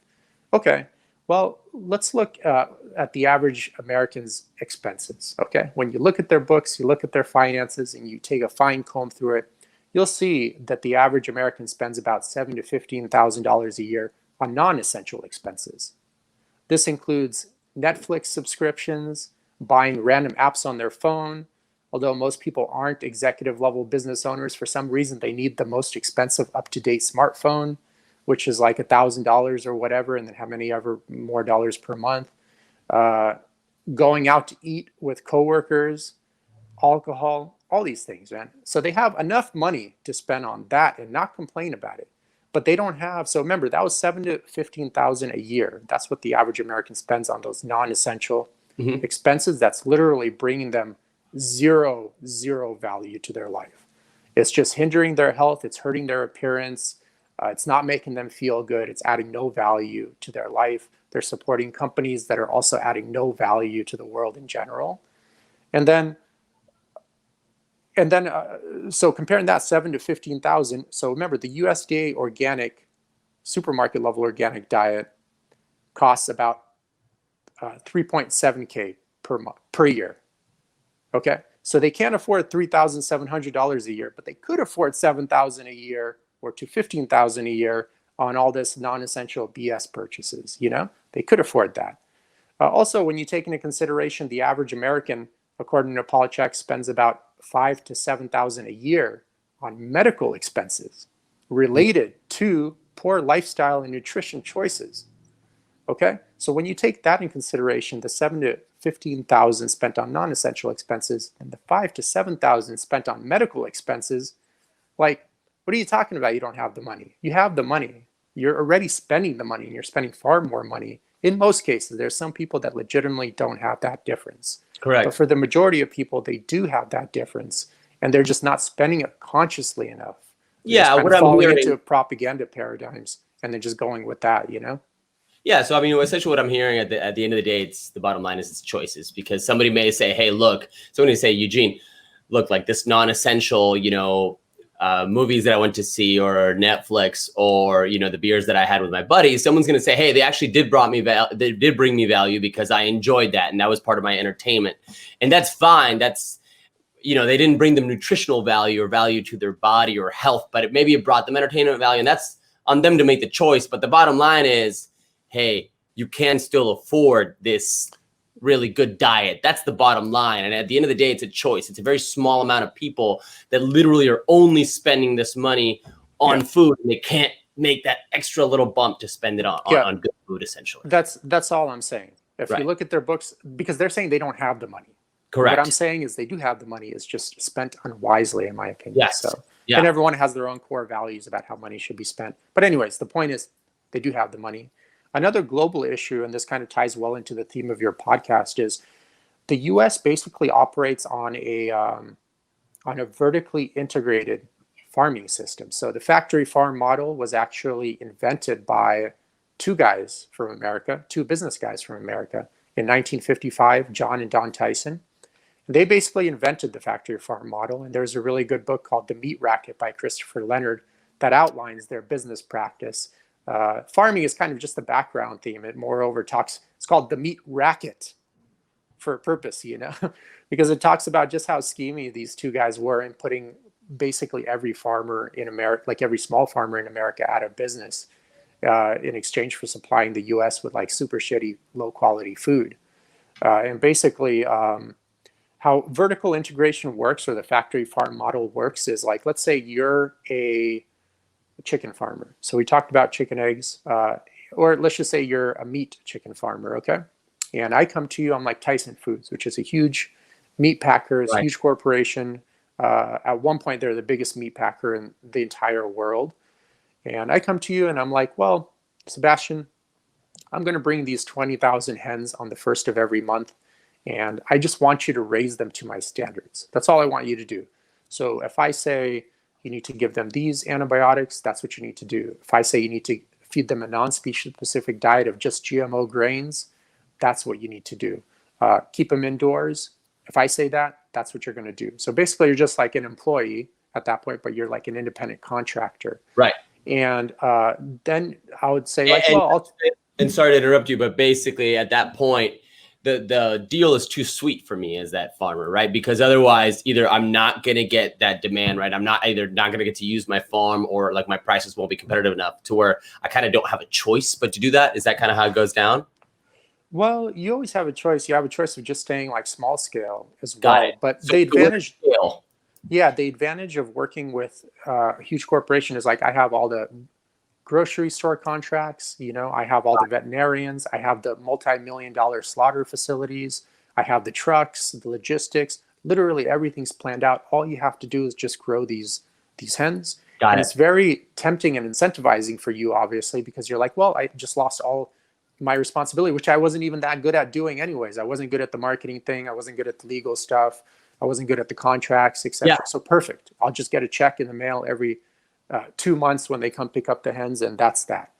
Okay. Well, let's look at the average American's expenses. Okay. When you look at their books, you look at their finances, and you take a fine comb through it, you'll see that the average American spends about $7,000 to $15,000 a year on non-essential expenses. This includes Netflix subscriptions, buying random apps on their phone. Although most people aren't executive level business owners, for some reason they need the most expensive up-to-date smartphone, which is like $1,000 or whatever, and then how many ever more dollars per month. Going out to eat with coworkers, alcohol, all these things, man. So they have enough money to spend on that and not complain about it. But they don't have, so remember, that was $7,000 to $15,000 a year. That's what the average American spends on those non-essential expenses. That's literally bringing them zero value to their life. It's just hindering their health. It's hurting their appearance. It's not making them feel good. It's adding no value to their life. They're supporting companies that are also adding no value to the world in general. And then so comparing that 7 to 15,000. So remember, the USDA organic supermarket level organic diet costs about 3.7K per year. Okay, so they can't afford $3,700 a year, but they could afford $7,000 a year or to $15,000 a year on all this non-essential BS purchases. They could afford that. Also, when you take into consideration the average American, according to Chek, spends about $5,000 to $7,000 a year on medical expenses related to poor lifestyle and nutrition choices. Okay, so when you take that in consideration, the $7,000 to $15,000 spent on non-essential expenses and the $5,000 to $7,000 spent on medical expenses, Like, what are you talking about? You don't have the money. You have the money. You're already spending the money, and you're spending far more money. In most cases, there's some people that legitimately don't have that difference. But Correct. for the majority of people, they do have that difference, and they're just not spending it consciously enough. They're just Yeah, kind what of I'm falling hearing. into propaganda paradigms and then just going with that, you know? Yeah, so I mean, essentially, what I'm hearing at the end of the day, it's the bottom line is it's choices, because somebody may say, "Hey, look," somebody may say, "Eugene, look, like this non-essential, movies that I went to see, or Netflix, or the beers that I had with my buddies." Someone's going to say, "Hey, they actually did they did bring me value because I enjoyed that, and that was part of my entertainment," and that's fine. That's they didn't bring them nutritional value or value to their body or health, but maybe it brought them entertainment value, and that's on them to make the choice. But the bottom line is, hey, you can still afford this really good diet. That's the bottom line. And at the end of the day, it's a choice. It's a very small amount of people that literally are only spending this money on food, and they can't make that extra little bump to spend it on good food, essentially. That's all I'm saying. If you Right. look at their books, because they're saying they don't have the money. Correct. What I'm saying is they do have the money. It's just spent unwisely, in my opinion. Yes. So, Yeah. and everyone has their own core values about how money should be spent. But anyways, the point is they do have the money. Another global issue, and this kind of ties well into the theme of your podcast, is the U.S. basically operates on a vertically integrated farming system. So the factory farm model was actually invented by two guys from America, two business guys from America in 1955, John and Don Tyson. They basically invented the factory farm model, and there's a really good book called The Meat Racket by Christopher Leonard that outlines their business practice. Farming is kind of just the background theme. It moreover it's called The Meat Racket for a purpose, because it talks about just how schemy these two guys were in putting basically every farmer in America, like every small farmer in America, out of business in exchange for supplying the US with like super shitty, low quality food. And basically, how vertical integration works, or the factory farm model works, is like, let's say you're a chicken farmer. So we talked about chicken eggs, or let's just say you're a meat chicken farmer, okay? And I come to you, I'm like Tyson Foods, which is a huge meat packer, it's a huge corporation. At one point, they're the biggest meat packer in the entire world. And I come to you and I'm like, well, Sebastian, I'm going to bring these 20,000 hens on the first of every month, and I just want you to raise them to my standards. That's all I want you to do. So if I say you need to give them these antibiotics, that's what you need to do. If I say you need to feed them a non-species specific diet of just GMO grains, that's what you need to do. Keep them indoors. If I say that, that's what you're going to do. So basically, you're just like an employee at that point, but you're like an independent contractor. Right. And then I would say, like, and sorry to interrupt you, but basically at that point, the deal is too sweet for me as that farmer, right? Because otherwise, either I'm not going to get that demand, right? I'm not going to get to use my farm, or like my prices won't be competitive enough to where I kind of don't have a choice but to do that. Is that kind of how it goes down? Well, you always have a choice. You have a choice of just staying like small scale as Got well. it. But So the advantage, scale. yeah, the advantage of working with a huge corporation is like I have all the grocery store contracts, I have all the veterinarians, I have the multi-million-dollar slaughter facilities, I have the trucks, the logistics, literally everything's planned out. All you have to do is just grow these hens. Got And it. it's very tempting and incentivizing for you, obviously, because you're like, well, I just lost all my responsibility, which I wasn't even that good at doing anyways. I wasn't good at the marketing thing. I wasn't good at the legal stuff. I wasn't good at the contracts, etc. Yeah. So perfect. I'll just get a check in the mail every 2 months when they come pick up the hens, and that's that.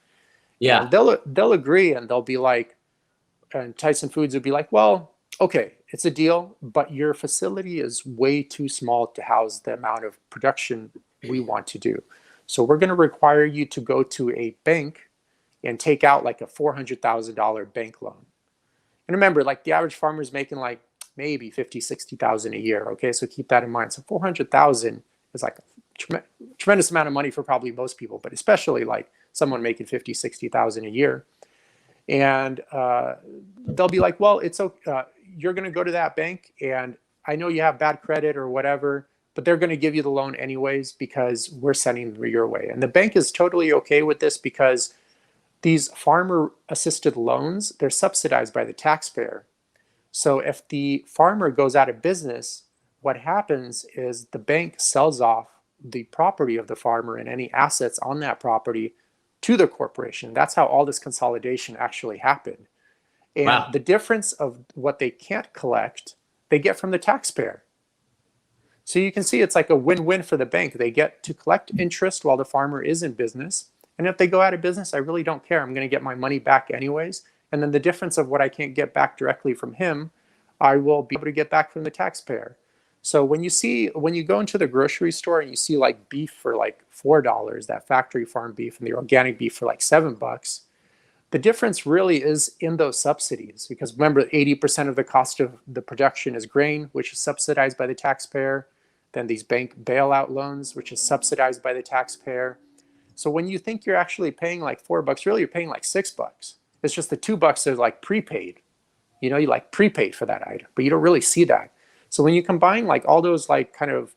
Yeah. And they'll agree, and they'll be like, and Tyson Foods would be like, well, okay, it's a deal, but your facility is way too small to house the amount of production we want to do. So we're going to require you to go to a bank and take out like a $400,000 bank loan. And remember, like the average farmer is making like maybe 50, 60,000 a year. Okay, so keep that in mind. So 400,000 is like a tremendous amount of money for probably most people, but especially like someone making 50, 60,000 a year. And they'll be like, well, it's okay. You're going to go to that bank, and I know you have bad credit or whatever, but they're going to give you the loan anyways because we're sending them your way. And the bank is totally okay with this because these farmer-assisted loans, they're subsidized by the taxpayer. So if the farmer goes out of business, what happens is the bank sells off the property of the farmer and any assets on that property to the corporation. That's how all this consolidation actually happened. And Wow. the difference of what they can't collect, they get from the taxpayer. So you can see it's like a win-win for the bank. They get to collect interest while the farmer is in business. And if they go out of business, I really don't care. I'm going to get my money back anyways. And then the difference of what I can't get back directly from him, I will be able to get back from the taxpayer. So when you go into the grocery store and you see like beef for like $4, that factory farm beef, and the organic beef for like $7, the difference really is in those subsidies. Because remember, 80% of the cost of the production is grain, which is subsidized by the taxpayer. Then these bank bailout loans, which is subsidized by the taxpayer. So when you think you're actually paying like $4, really you're paying like $6. It's just the $2 are like prepaid. You know, you like prepaid for that item, but you don't really see that. So when you combine like all those like kind of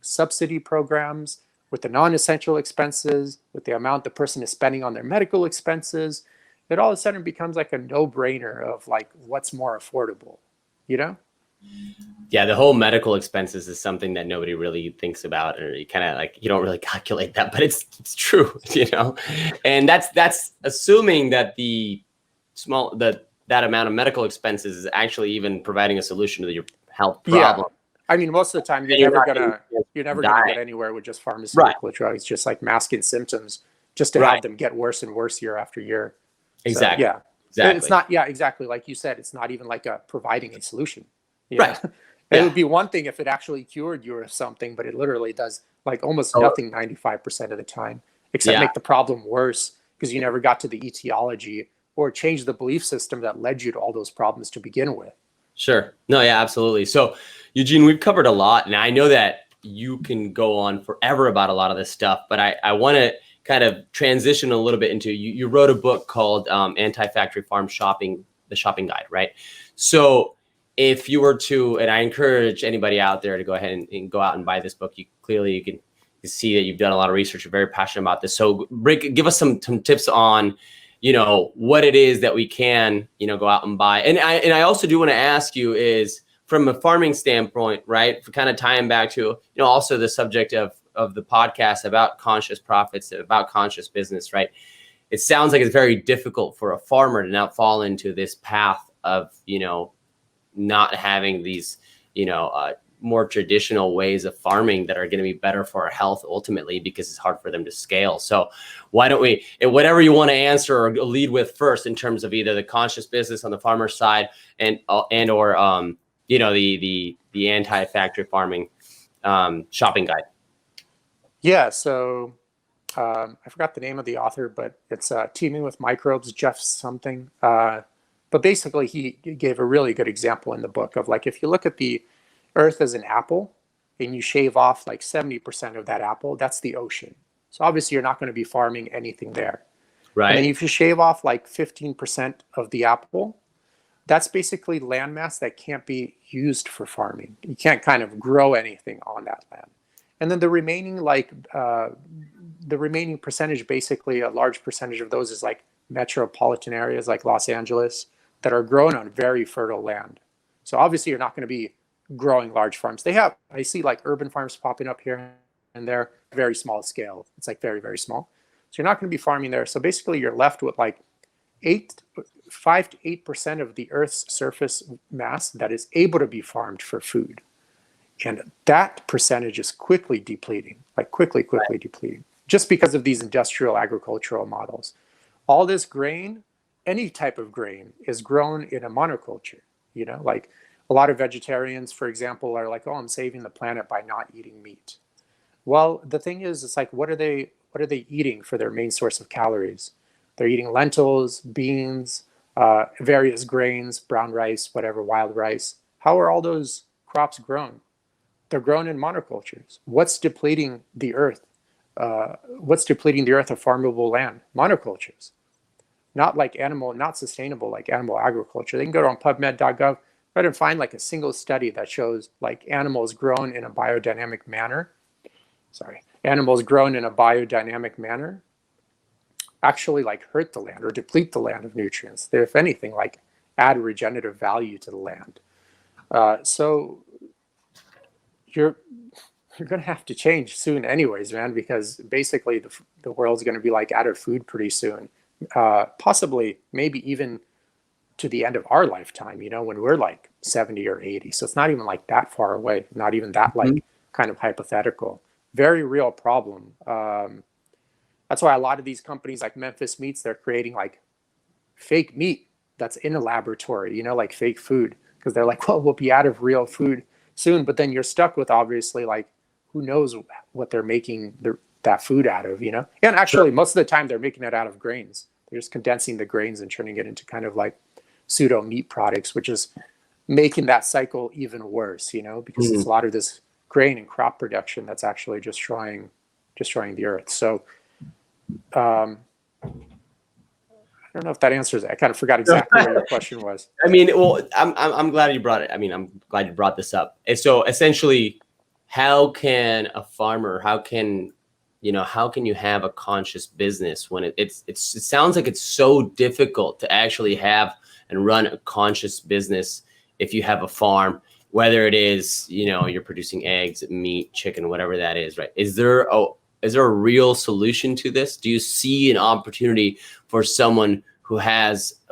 subsidy programs with the non-essential expenses, with the amount the person is spending on their medical expenses, it all of a sudden becomes like a no-brainer of like what's more affordable, you know? Yeah, the whole medical expenses is something that nobody really thinks about, or you kind of like, you don't really calculate that, but it's true, you know? And that's assuming that that amount of medical expenses is actually even providing a solution to your health problem. Yeah. I mean, most of the time you're never gonna get anywhere with just pharmaceutical drugs, just like masking symptoms, just to have them get worse and worse year after year. Exactly. So, yeah. Exactly. It's not, yeah, exactly. Like you said, it's not even like providing a solution. Right. It would be one thing if it actually cured you or something, but it literally does like almost nothing 95% of the time, except make the problem worse because you never got to the etiology or change the belief system that led you to all those problems to begin with. Sure. No, yeah, absolutely. So, Eugene, we've covered a lot, and I know that you can go on forever about a lot of this stuff, but I want to kind of transition a little bit into, you wrote a book called Anti-Factory Farm Shopping, the Shopping Guide, right? So if you were to, and I encourage anybody out there to go ahead and go out and buy this book, you can see that you've done a lot of research. You're very passionate about this. So give us some tips on, you know, what it is that we can, you know, go out and buy. And I also do want to ask you is, from a farming standpoint, right, for kind of tying back to, you know, also the subject of the podcast about conscious profits, about conscious business, right? It sounds like it's very difficult for a farmer to not fall into this path of, you know, not having these, you know, more traditional ways of farming that are going to be better for our health ultimately, because it's hard for them to scale. So why don't we, whatever you want to answer or lead with first in terms of either the conscious business on the farmer side and or you know, the anti-factory farming shopping guide. Yeah. So I forgot the name of the author, but it's Teaming with Microbes, Jeff something. But basically, he gave a really good example in the book of like, if you look at the Earth as an apple and you shave off like 70% of that apple, that's the ocean. So obviously, you're not going to be farming anything there. Right. And then if you shave off like 15% of the apple, that's basically landmass that can't be used for farming. You can't kind of grow anything on that land. And then the remaining percentage, basically a large percentage of those is like metropolitan areas like Los Angeles that are grown on very fertile land. So obviously you're not going to be growing large farms. I see like urban farms popping up here and they're very small scale. It's like very, very small. So you're not going to be farming there. So basically you're left with like 5 to 8% of the Earth's surface mass that is able to be farmed for food. And that percentage is quickly depleting, like quickly depleting, just because of these industrial agricultural models. All this grain, any type of grain, is grown in a monoculture. You know, like a lot of vegetarians, for example, are like, oh, I'm saving the planet by not eating meat. Well, the thing is, it's like, what are they eating for their main source of calories? They're eating lentils, beans, various grains, brown rice, whatever, wild rice. How are all those crops grown? They're grown in monocultures. What's depleting the earth? What's depleting the earth of farmable land? Monocultures. Not sustainable like animal agriculture. They can go on PubMed.gov, try to find like a single study that shows like animals grown in a biodynamic manner. Animals grown in a biodynamic manner actually like hurt the land or deplete the land of nutrients. They, if anything, like add regenerative value to the land. So we're going to have to change soon anyways, man, because basically the world's going to be like out of food pretty soon. Possibly, maybe even to the end of our lifetime, when we're like 70 or 80. So it's not even like that far away, not even that like kind of hypothetical. Very real problem. That's why a lot of these companies like Memphis Meats, they're creating like fake meat that's in a laboratory, like fake food, because they're like, well, we'll be out of real food soon. But then you're stuck with obviously like, who knows what they're making that food out of, And actually, most of the time they're making it out of grains. They're just condensing the grains and turning it into kind of like pseudo meat products, which is making that cycle even worse, because it's a lot of this grain and crop production that's actually destroying the earth. So I don't know if that answers it. I kind of forgot exactly what your question was. I mean, well, I'm glad you brought it. I mean, I'm glad you brought this up. And so essentially, how can a farmer, how can you have a conscious business when it sounds like it's so difficult to actually have and run a conscious business if you have a farm, whether it is, you're producing eggs, meat, chicken, whatever that is, right? Is there a real solution to this? Do you see an opportunity for someone who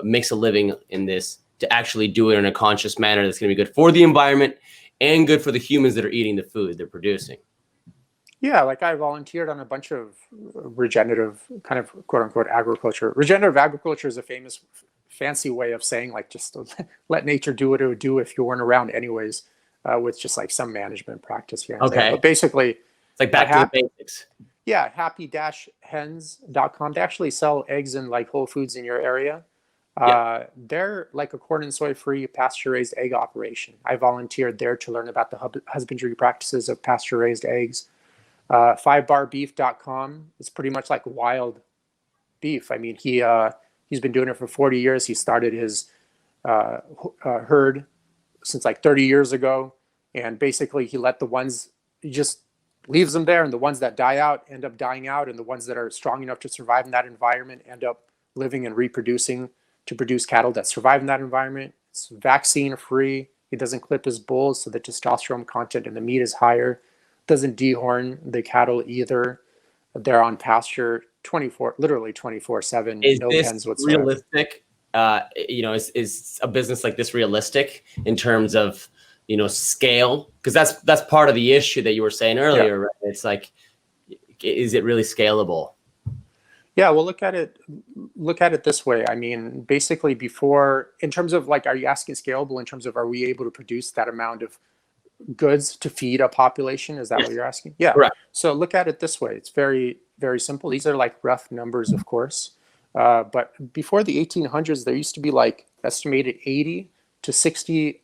makes a living in this to actually do it in a conscious manner that's going to be good for the environment and good for the humans that are eating the food they're producing? Yeah, like I volunteered on a bunch of regenerative kind of quote unquote agriculture. Regenerative agriculture is a fancy way of saying like just let nature do what it would do if you weren't around anyways, with just like some management practice here and there. But basically, it's like back to the basics. Yeah, happy-hens.com. They actually sell eggs in like Whole Foods in your area. They're like a corn and soy free pasture raised egg operation. I volunteered there to learn about the husbandry practices of pasture raised eggs. 5barbeef.com is pretty much like wild beef. I mean, he's been doing it for 40 years. He started his herd since like 30 years ago. And basically he just leaves them there. And the ones that die out end up dying out. And the ones that are strong enough to survive in that environment end up living and reproducing to produce cattle that survive in that environment. It's vaccine free. He doesn't clip his bulls, so the testosterone content in the meat is higher. Doesn't dehorn the cattle either. They're on pasture literally 24/7. Is no this hens whatsoever. Realistic? Is a business like this realistic in terms of scale? Because that's part of the issue that you were saying earlier. Right? It's like, is it really scalable? Yeah, well, look at it this way. I mean, basically, in terms of like, are you asking scalable in terms of are we able to produce that amount of goods to feed a population? Is that what you're asking? Yeah. Correct. So look at it this way. It's very, very simple. These are like rough numbers, of course. But before the 1800s, there used to be like estimated 80 to 60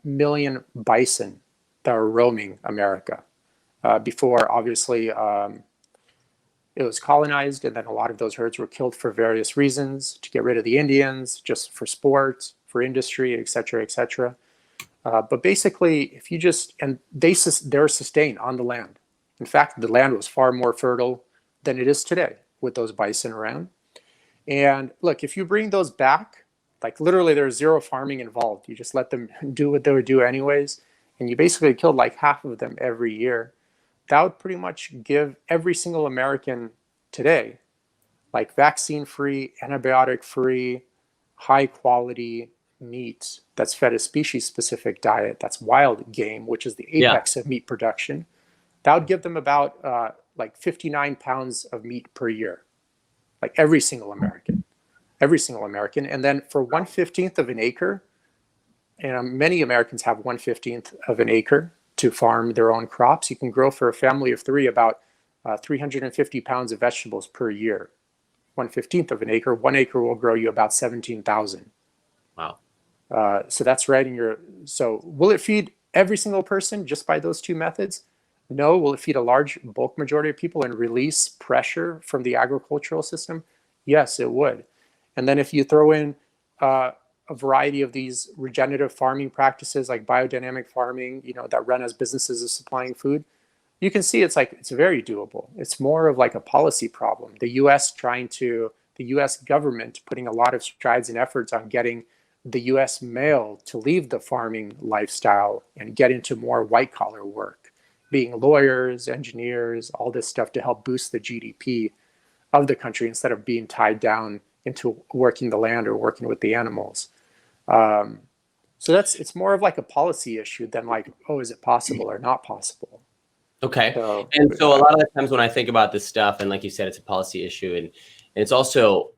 million bison that were roaming America. Before, obviously, it was colonized, and then a lot of those herds were killed for various reasons, to get rid of the Indians, just for sport, for industry, et cetera, et cetera. But basically, they're sustained on the land. In fact, the land was far more fertile than it is today with those bison around. And look, if you bring those back, like literally there's zero farming involved. You just let them do what they would do anyways. And you basically killed like half of them every year. That would pretty much give every single American today, like vaccine-free, antibiotic-free, high-quality meat that's fed a species-specific diet, that's wild game, which is the apex of meat production. That would give them about like 59 pounds of meat per year, like every single American. And then for 1/15 of an acre, and many Americans have 1/15 of an acre to farm their own crops, you can grow for a family of 3 about 350 pounds of vegetables per year. 1/15 of an acre. 1 acre will grow you about 17,000. Wow. So that's right in your. So will it feed every single person just by those two methods? No. Will it feed a large bulk majority of people and release pressure from the agricultural system? Yes, it would. And then if you throw in a variety of these regenerative farming practices like biodynamic farming, that run as businesses of supplying food, you can see it's very doable. It's more of like a policy problem. The US government putting a lot of strides and efforts on getting the US male to leave the farming lifestyle and get into more white collar work. being lawyers, engineers, all this stuff to help boost the GDP of the country instead of being tied down into working the land or working with the animals. So it's more of like a policy issue than like, oh, is it possible or not possible? Okay. So, And so a lot of the times when I think about this stuff, and like you said, it's a policy issue, and it's also,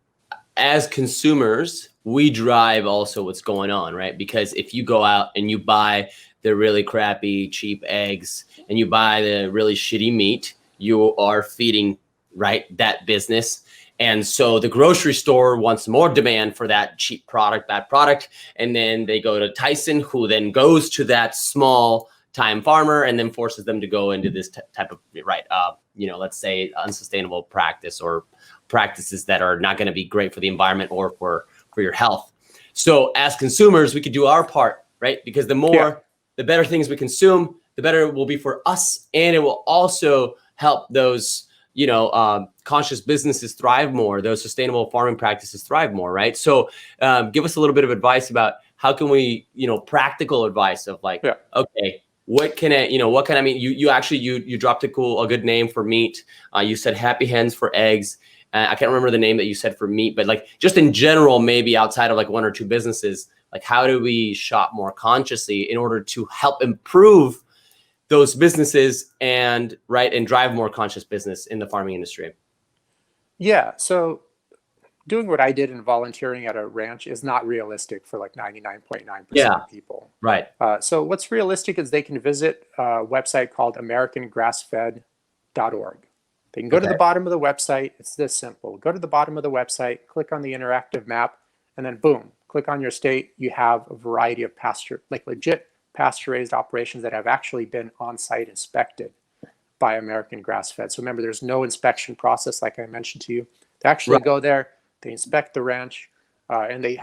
as consumers, we drive also what's going on, right? Because if you go out and you buy the really crappy, cheap eggs and you buy the really shitty meat, you are feeding, right, that business. And so the grocery store wants more demand for that cheap product, bad product. And then they go to Tyson, who then goes to that small time farmer and then forces them to go into this type of, right, let's say unsustainable practice or practices that are not going to be great for the environment or for your health. So as consumers, we could do our part, right? Because the better things we consume, the better it will be for us. And it will also help those, conscious businesses thrive more, those sustainable farming practices thrive more, right? So give us a little bit of advice about how can we, practical advice of like, okay, what can I mean? You dropped a good name for meat. You said Happy Hens for eggs. I can't remember the name that you said for meat, but like just in general, maybe outside of like one or two businesses, like how do we shop more consciously in order to help improve those businesses and drive more conscious business in the farming industry? Yeah. So doing what I did in volunteering at a ranch is not realistic for like 99.9% of people. Right. So what's realistic is they can visit a website called AmericanGrassFed.org. They can go to the bottom of the website. It's this simple. Go to the bottom of the website, click on the interactive map, and then boom, click on your state. You have a variety of legit pasture-raised operations that have actually been on-site inspected by American Grass-Fed. So remember, there's no inspection process like I mentioned to you. They actually go there, they inspect the ranch, and they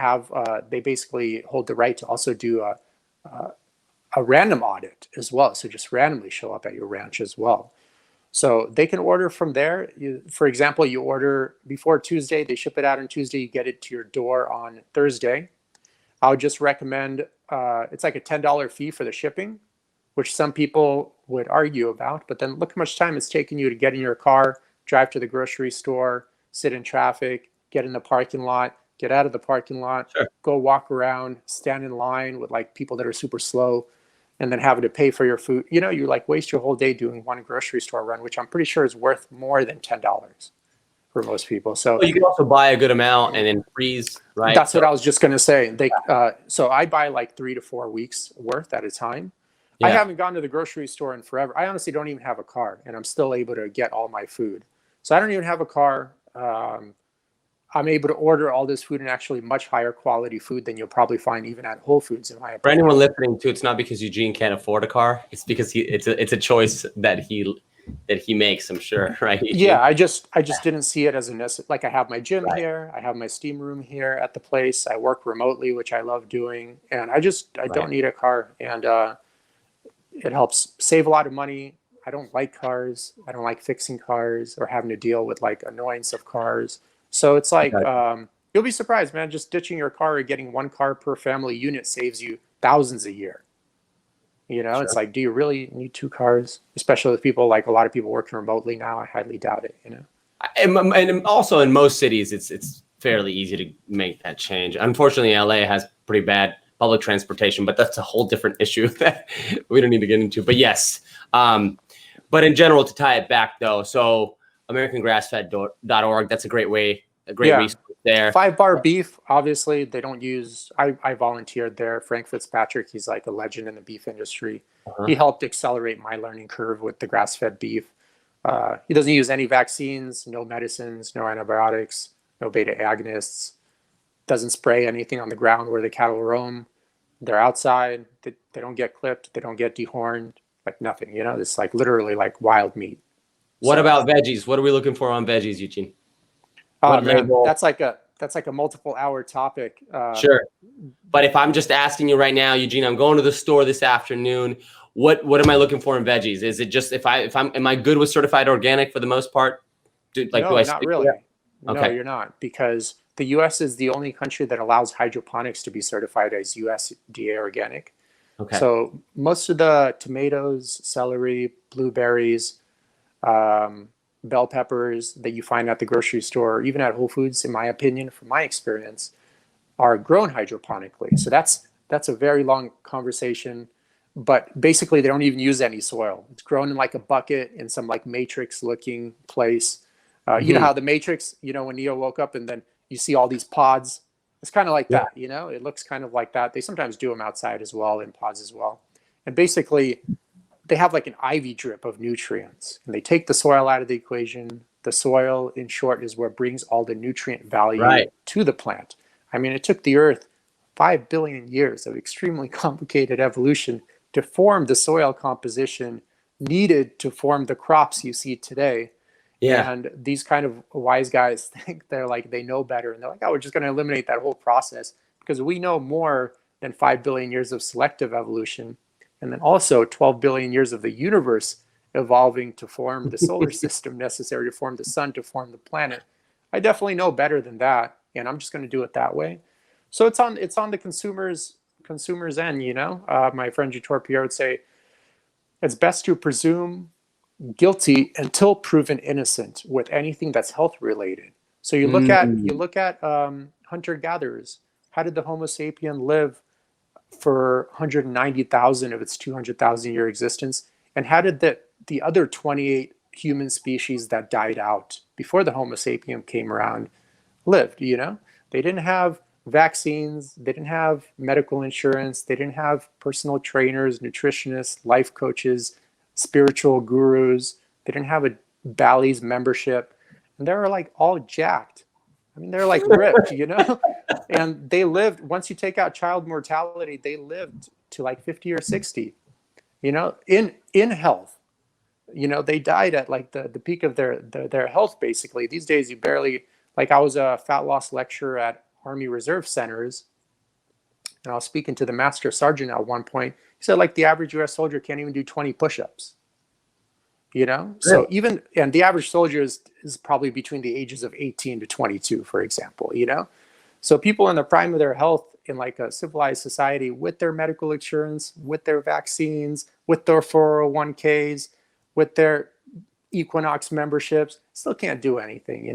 basically hold the right to also do a random audit as well. So just randomly show up at your ranch as well. So they can order from there. For example, you order before Tuesday, they ship it out on Tuesday, you get it to your door on Thursday. I would just recommend, it's like a $10 fee for the shipping, which some people would argue about, but then look how much time it's taking you to get in your car, drive to the grocery store, sit in traffic, get in the parking lot, get out of the parking lot, go walk around, stand in line with like people that are super slow, and then having to pay for your food. You like waste your whole day doing one grocery store run, which I'm pretty sure is worth more than $10 for most people. So you can also buy a good amount and then freeze, right? That's what I was just going to say. So I buy like 3 to 4 weeks worth at a time. I haven't gone to the grocery store in forever. I honestly don't even have a car, and I'm still able to get all my food. So I don't even have a car. I'm able to order all this food and actually much higher quality food than you'll probably find even at Whole Foods, in my opinion. For anyone listening too, it's not because Eugene can't afford a car. It's because it's a choice that he makes, I'm sure, right? Eugene? Yeah, I just didn't see it as a necessity. Like I have my gym here, I have my steam room here at the place. I work remotely, which I love doing, and I don't need a car, and it helps save a lot of money. I don't like cars. I don't like fixing cars or having to deal with like annoyance of cars. So it's like, you'll be surprised, man, just ditching your car or getting one car per family unit saves you thousands a year. It's like, do you really need 2 cars? Especially with people, like a lot of people working remotely now. I highly doubt it, And also in most cities, it's fairly easy to make that change. Unfortunately, LA has pretty bad public transportation, but that's a whole different issue that we don't need to get into. But yes, but in general, to tie it back though, so AmericanGrassFed.org, that's a great resource there. 5 Bar Beef, obviously, they don't use, I volunteered there. Frank Fitzpatrick, he's like a legend in the beef industry. He helped accelerate my learning curve with the grass-fed beef. He doesn't use any vaccines, no medicines, no antibiotics, no beta agonists, doesn't spray anything on the ground where the cattle roam. They're outside, they don't get clipped, they don't get dehorned, like nothing, it's like literally like wild meat. What about veggies? What are we looking for on veggies, Eugene? Man, that's like a multiple hour topic. Sure. But if I'm just asking you right now, Eugene, I'm going to the store this afternoon. What am I looking for in veggies? Is it just am I good with certified organic for the most part? Not really. No, Okay. you're not, because the U.S. is the only country that allows hydroponics to be certified as USDA organic. Okay. So most of the tomatoes, celery, blueberries, bell peppers that you find at the grocery store, or even at Whole Foods, in my opinion, from my experience, are grown hydroponically. So that's a very long conversation, but basically they don't even use any soil. It's grown in like a bucket in some like matrix looking place. You know how the Matrix, when Neo woke up and then you see all these pods, it's kind of like Yeah. that, it looks kind of like that. They sometimes do them outside as well, in pods as well. And basically they have like an IV drip of nutrients, and they take the soil out of the equation. The soil, in short, is what brings all the nutrient value Right. to the plant. I mean, it took the earth 5 billion years of extremely complicated evolution to form the soil composition needed to form the crops you see today. Yeah. And these kind of wise guys think they know better. And they're like, oh, we're just going to eliminate that whole process because we know more than 5 billion years of selective evolution. And then also 12 billion years of the universe evolving to form the solar system necessary to form the sun, to form the planet. I definitely know better than that. And I'm just going to do it that way. So it's on the consumer's end, My friend Vitor Pierre would say, it's best to presume guilty until proven innocent with anything that's health related. So you look at hunter gatherers. How did the Homo sapien live for 190,000 of its 200,000 year existence? And how did the other 28 human species that died out before the Homo sapien came around lived? They didn't have vaccines, they didn't have medical insurance, they didn't have personal trainers, nutritionists, life coaches, spiritual gurus. They didn't have a Bally's membership, and they were like all jacked. I mean, they're like ripped, and they lived, once you take out child mortality, they lived to like 50 or 60, in health. They died at like the peak of their health, basically. These days, you barely, like I was a fat loss lecturer at Army Reserve Centers, and I was speaking to the master sergeant at one point. He said, like, the average US soldier can't even do 20 push-ups. So and the average soldier is probably between the ages of 18 to 22, for example, So people in the prime of their health in like a civilized society with their medical insurance, with their vaccines, with their 401ks, with their Equinox memberships, still can't do anything,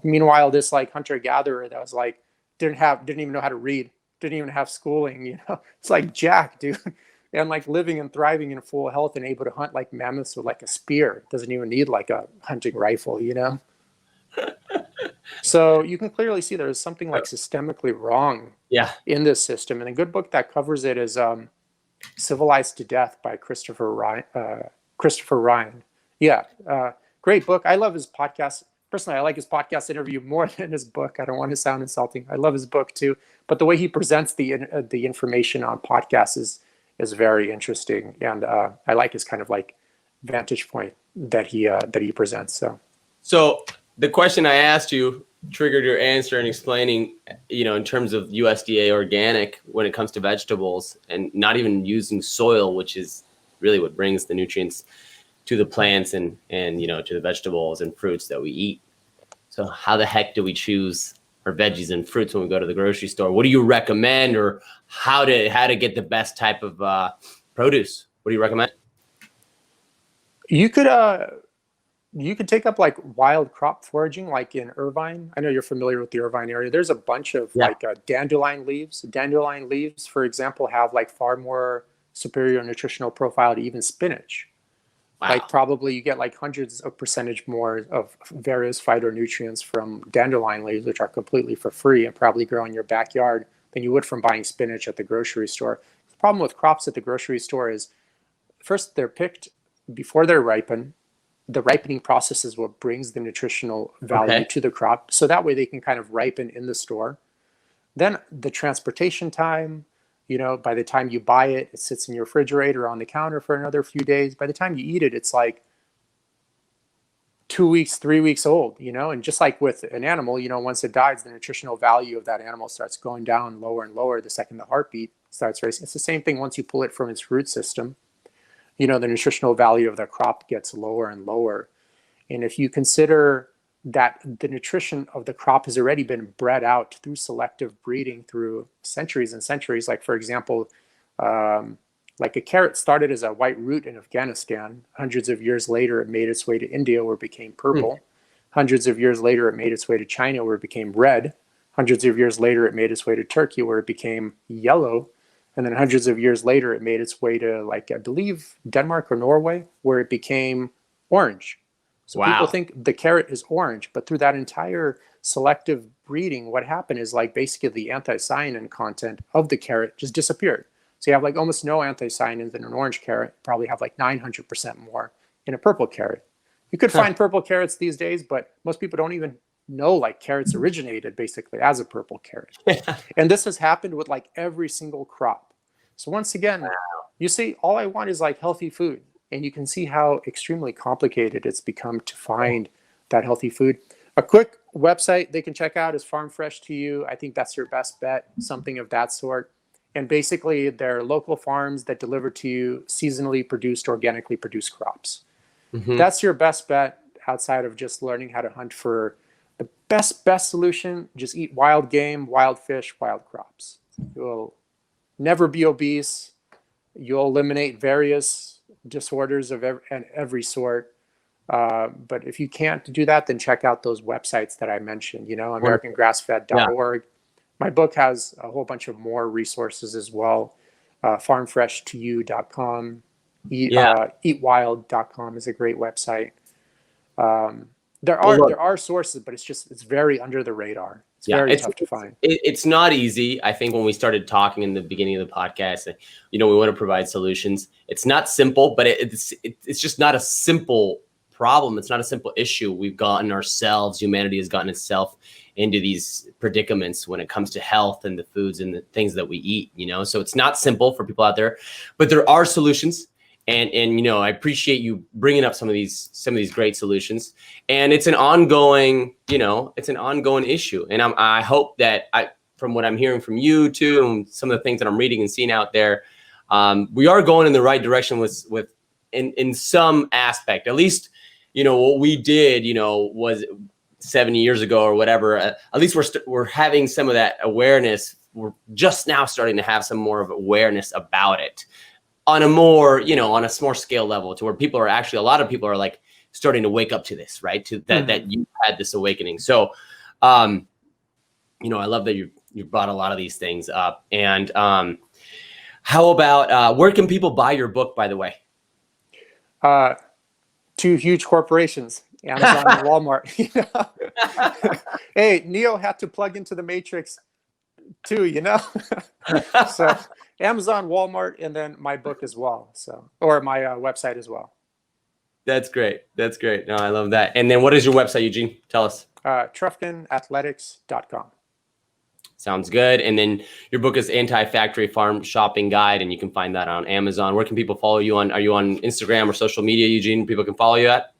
Meanwhile, this like hunter gatherer that was like, didn't even know how to read, didn't even have schooling, it's like Jack, dude. And like living and thriving in full health and able to hunt like mammoths with like a spear. Doesn't even need like a hunting rifle, So you can clearly see there's something like systemically wrong in this system. And a good book that covers it is Civilized to Death by Christopher Ryan. Yeah, great book. I love his podcast. Personally, I like his podcast interview more than his book. I don't want to sound insulting. I love his book too. But the way he presents the information on podcasts is very interesting. And I like his kind of like vantage point that he presents. So the question I asked you triggered your answer in explaining, in terms of USDA organic when it comes to vegetables and not even using soil, which is really what brings the nutrients to the plants and to the vegetables and fruits that we eat. So how the heck do we choose our veggies and fruits when we go to the grocery store? What do you recommend, or how to get the best type of produce? What do you recommend? You could take up like wild crop foraging, like in Irvine. I know you're familiar with the Irvine area. There's a bunch of like dandelion leaves. Dandelion leaves, for example, have like far more superior nutritional profile to even spinach. Wow. Like probably you get like hundreds of percentage more of various phytonutrients from dandelion leaves, which are completely for free and probably grow in your backyard, than you would from buying spinach at the grocery store. The problem with crops at the grocery store is, first, they're picked before they're ripen. The ripening process is what brings the nutritional value to the crop. So that way they can kind of ripen in the store. Then the transportation time, by the time you buy it, it sits in your refrigerator or on the counter for another few days. By the time you eat it, it's like 2 weeks, 3 weeks old, and just like with an animal, once it dies, the nutritional value of that animal starts going down lower and lower the second the heartbeat starts racing. It's the same thing once you pull it from its root system. The nutritional value of the crop gets lower and lower. And if you consider that the nutrition of the crop has already been bred out through selective breeding through centuries and centuries, like for example, Like a carrot started as a white root in Afghanistan. Hundreds of years later, it made its way to India, where it became purple. Hundreds of years later, it made its way to China, where it became red. Hundreds of years later, it made its way to Turkey, where it became yellow. And then hundreds of years later, it made its way to, like, I believe, Denmark or Norway, where it became orange. So people think the carrot is orange, but through that entire selective breeding, what happened is, like, basically the anthocyanin content of the carrot just disappeared. So you have like almost no anthocyanins in an orange carrot, probably have like 900% more in a purple carrot. You could find purple carrots these days, but most people don't even know like carrots originated basically as a purple carrot. And this has happened with like every single crop. So once again, you see, all I want is like healthy food. And you can see how extremely complicated it's become to find that healthy food. A quick website they can check out is Farm Fresh to You. I think that's your best bet, something of that sort. And basically, they're local farms that deliver to you seasonally produced, organically produced crops. That's your best bet outside of just learning how to hunt for the best solution. Just eat wild game, wild fish, wild crops. You'll never be obese. You'll eliminate various disorders of every sort. But if you can't do that, then check out those websites that I mentioned, AmericanGrassFed.org. My book has a whole bunch of more resources as well. Farmfreshtoyou.com, eatwild.com is a great website. There are sources, but it's very under the radar. It's very tough to find. It's not easy. I think when we started talking in the beginning of the podcast, we want to provide solutions. It's not simple, but it's just not a simple problem. It's not a simple issue. We've gotten ourselves, humanity has gotten itself into these predicaments when it comes to health and the foods and the things that we eat, so it's not simple for people out there, but there are solutions. And I appreciate you bringing up some of these great solutions, and it's an ongoing issue. And I hope that from what I'm hearing from you too, and some of the things that I'm reading and seeing out there, we are going in the right direction with in some aspect, at least, what we did, was 70 years ago or whatever. At least we're having some of that awareness. We're just now starting to have some more of awareness about it on a more, on a more scale level, to where a lot of people are like starting to wake up to this, right? To that you had this awakening. So, I love that you brought a lot of these things up. And how about, where can people buy your book, by the way? Two huge corporations, Amazon and Walmart. Hey, Neo had to plug into the Matrix too, So Amazon, Walmart, and then my book as well. So, or my website as well. That's great. No, I love that. And then what is your website, Eugene? Tell us. TrufkinAthletics.com. Sounds good. And then your book is Anti-Factory Farm Shopping Guide, and you can find that on Amazon. Where can people follow you on? Are you on Instagram or social media, Eugene? People can follow you at?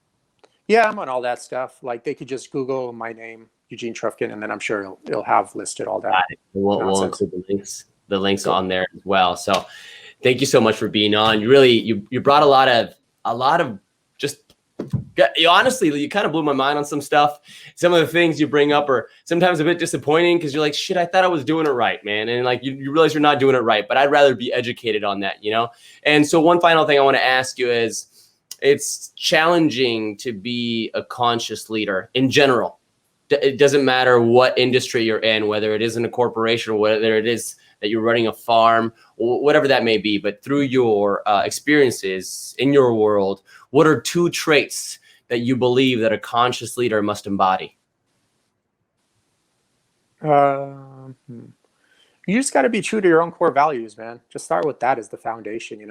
Yeah, I'm on all that stuff. Like, they could just Google my name, Eugene Trufkin, and then I'm sure it'll have listed all that. We'll include the links on there as well. So thank you so much for being on. You really, you brought a lot of just, honestly, you kind of blew my mind on some stuff. Some of the things you bring up are sometimes a bit disappointing, because you're like, shit, I thought I was doing it right, man. And like, you realize you're not doing it right, but I'd rather be educated on that, And so one final thing I want to ask you is, it's challenging to be a conscious leader in general. It doesn't matter what industry you're in, whether it is in a corporation or whether it is that you're running a farm, or whatever that may be. But through your experiences in your world, what are 2 traits that you believe that a conscious leader must embody? You just got to be true to your own core values, man. Just start with that as the foundation,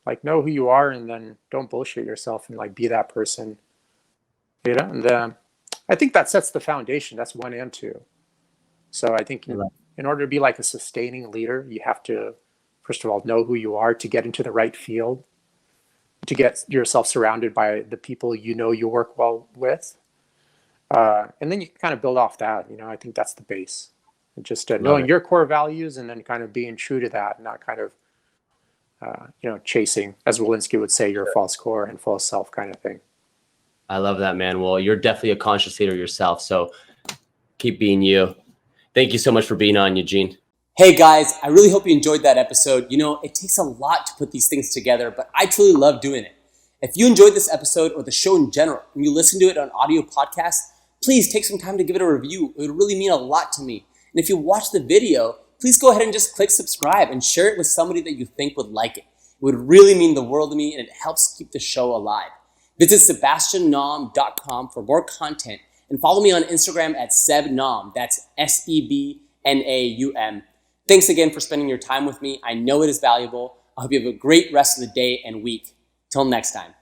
Like, know who you are, and then don't bullshit yourself, and like be that person, And I think that sets the foundation. That's 1 and 2. So I think in order to be like a sustaining leader, you have to, first of all, know who you are to get into the right field, to get yourself surrounded by the people you work well with. And then you kind of build off that. I think that's the base. And just knowing your core values, and then kind of being true to that, not kind of, chasing, as Walensky would say, your false core and false self kind of thing. I love that, man. Well, you're definitely a conscious leader yourself, so keep being you. Thank you so much for being on, Eugene. Hey guys, I really hope you enjoyed that episode. You know, it takes a lot to put these things together, but I truly love doing it. If you enjoyed this episode or the show in general, and you listen to it on audio podcast, please take some time to give it a review. It would really mean a lot to me. And if you watch the video, please go ahead and just click subscribe and share it with somebody that you think would like it. It would really mean the world to me, and it helps keep the show alive. Visit sebastiannaum.com for more content and follow me on Instagram at sebnaum. That's SEBNAUM. Thanks again for spending your time with me. I know it is valuable. I hope you have a great rest of the day and week. Till next time.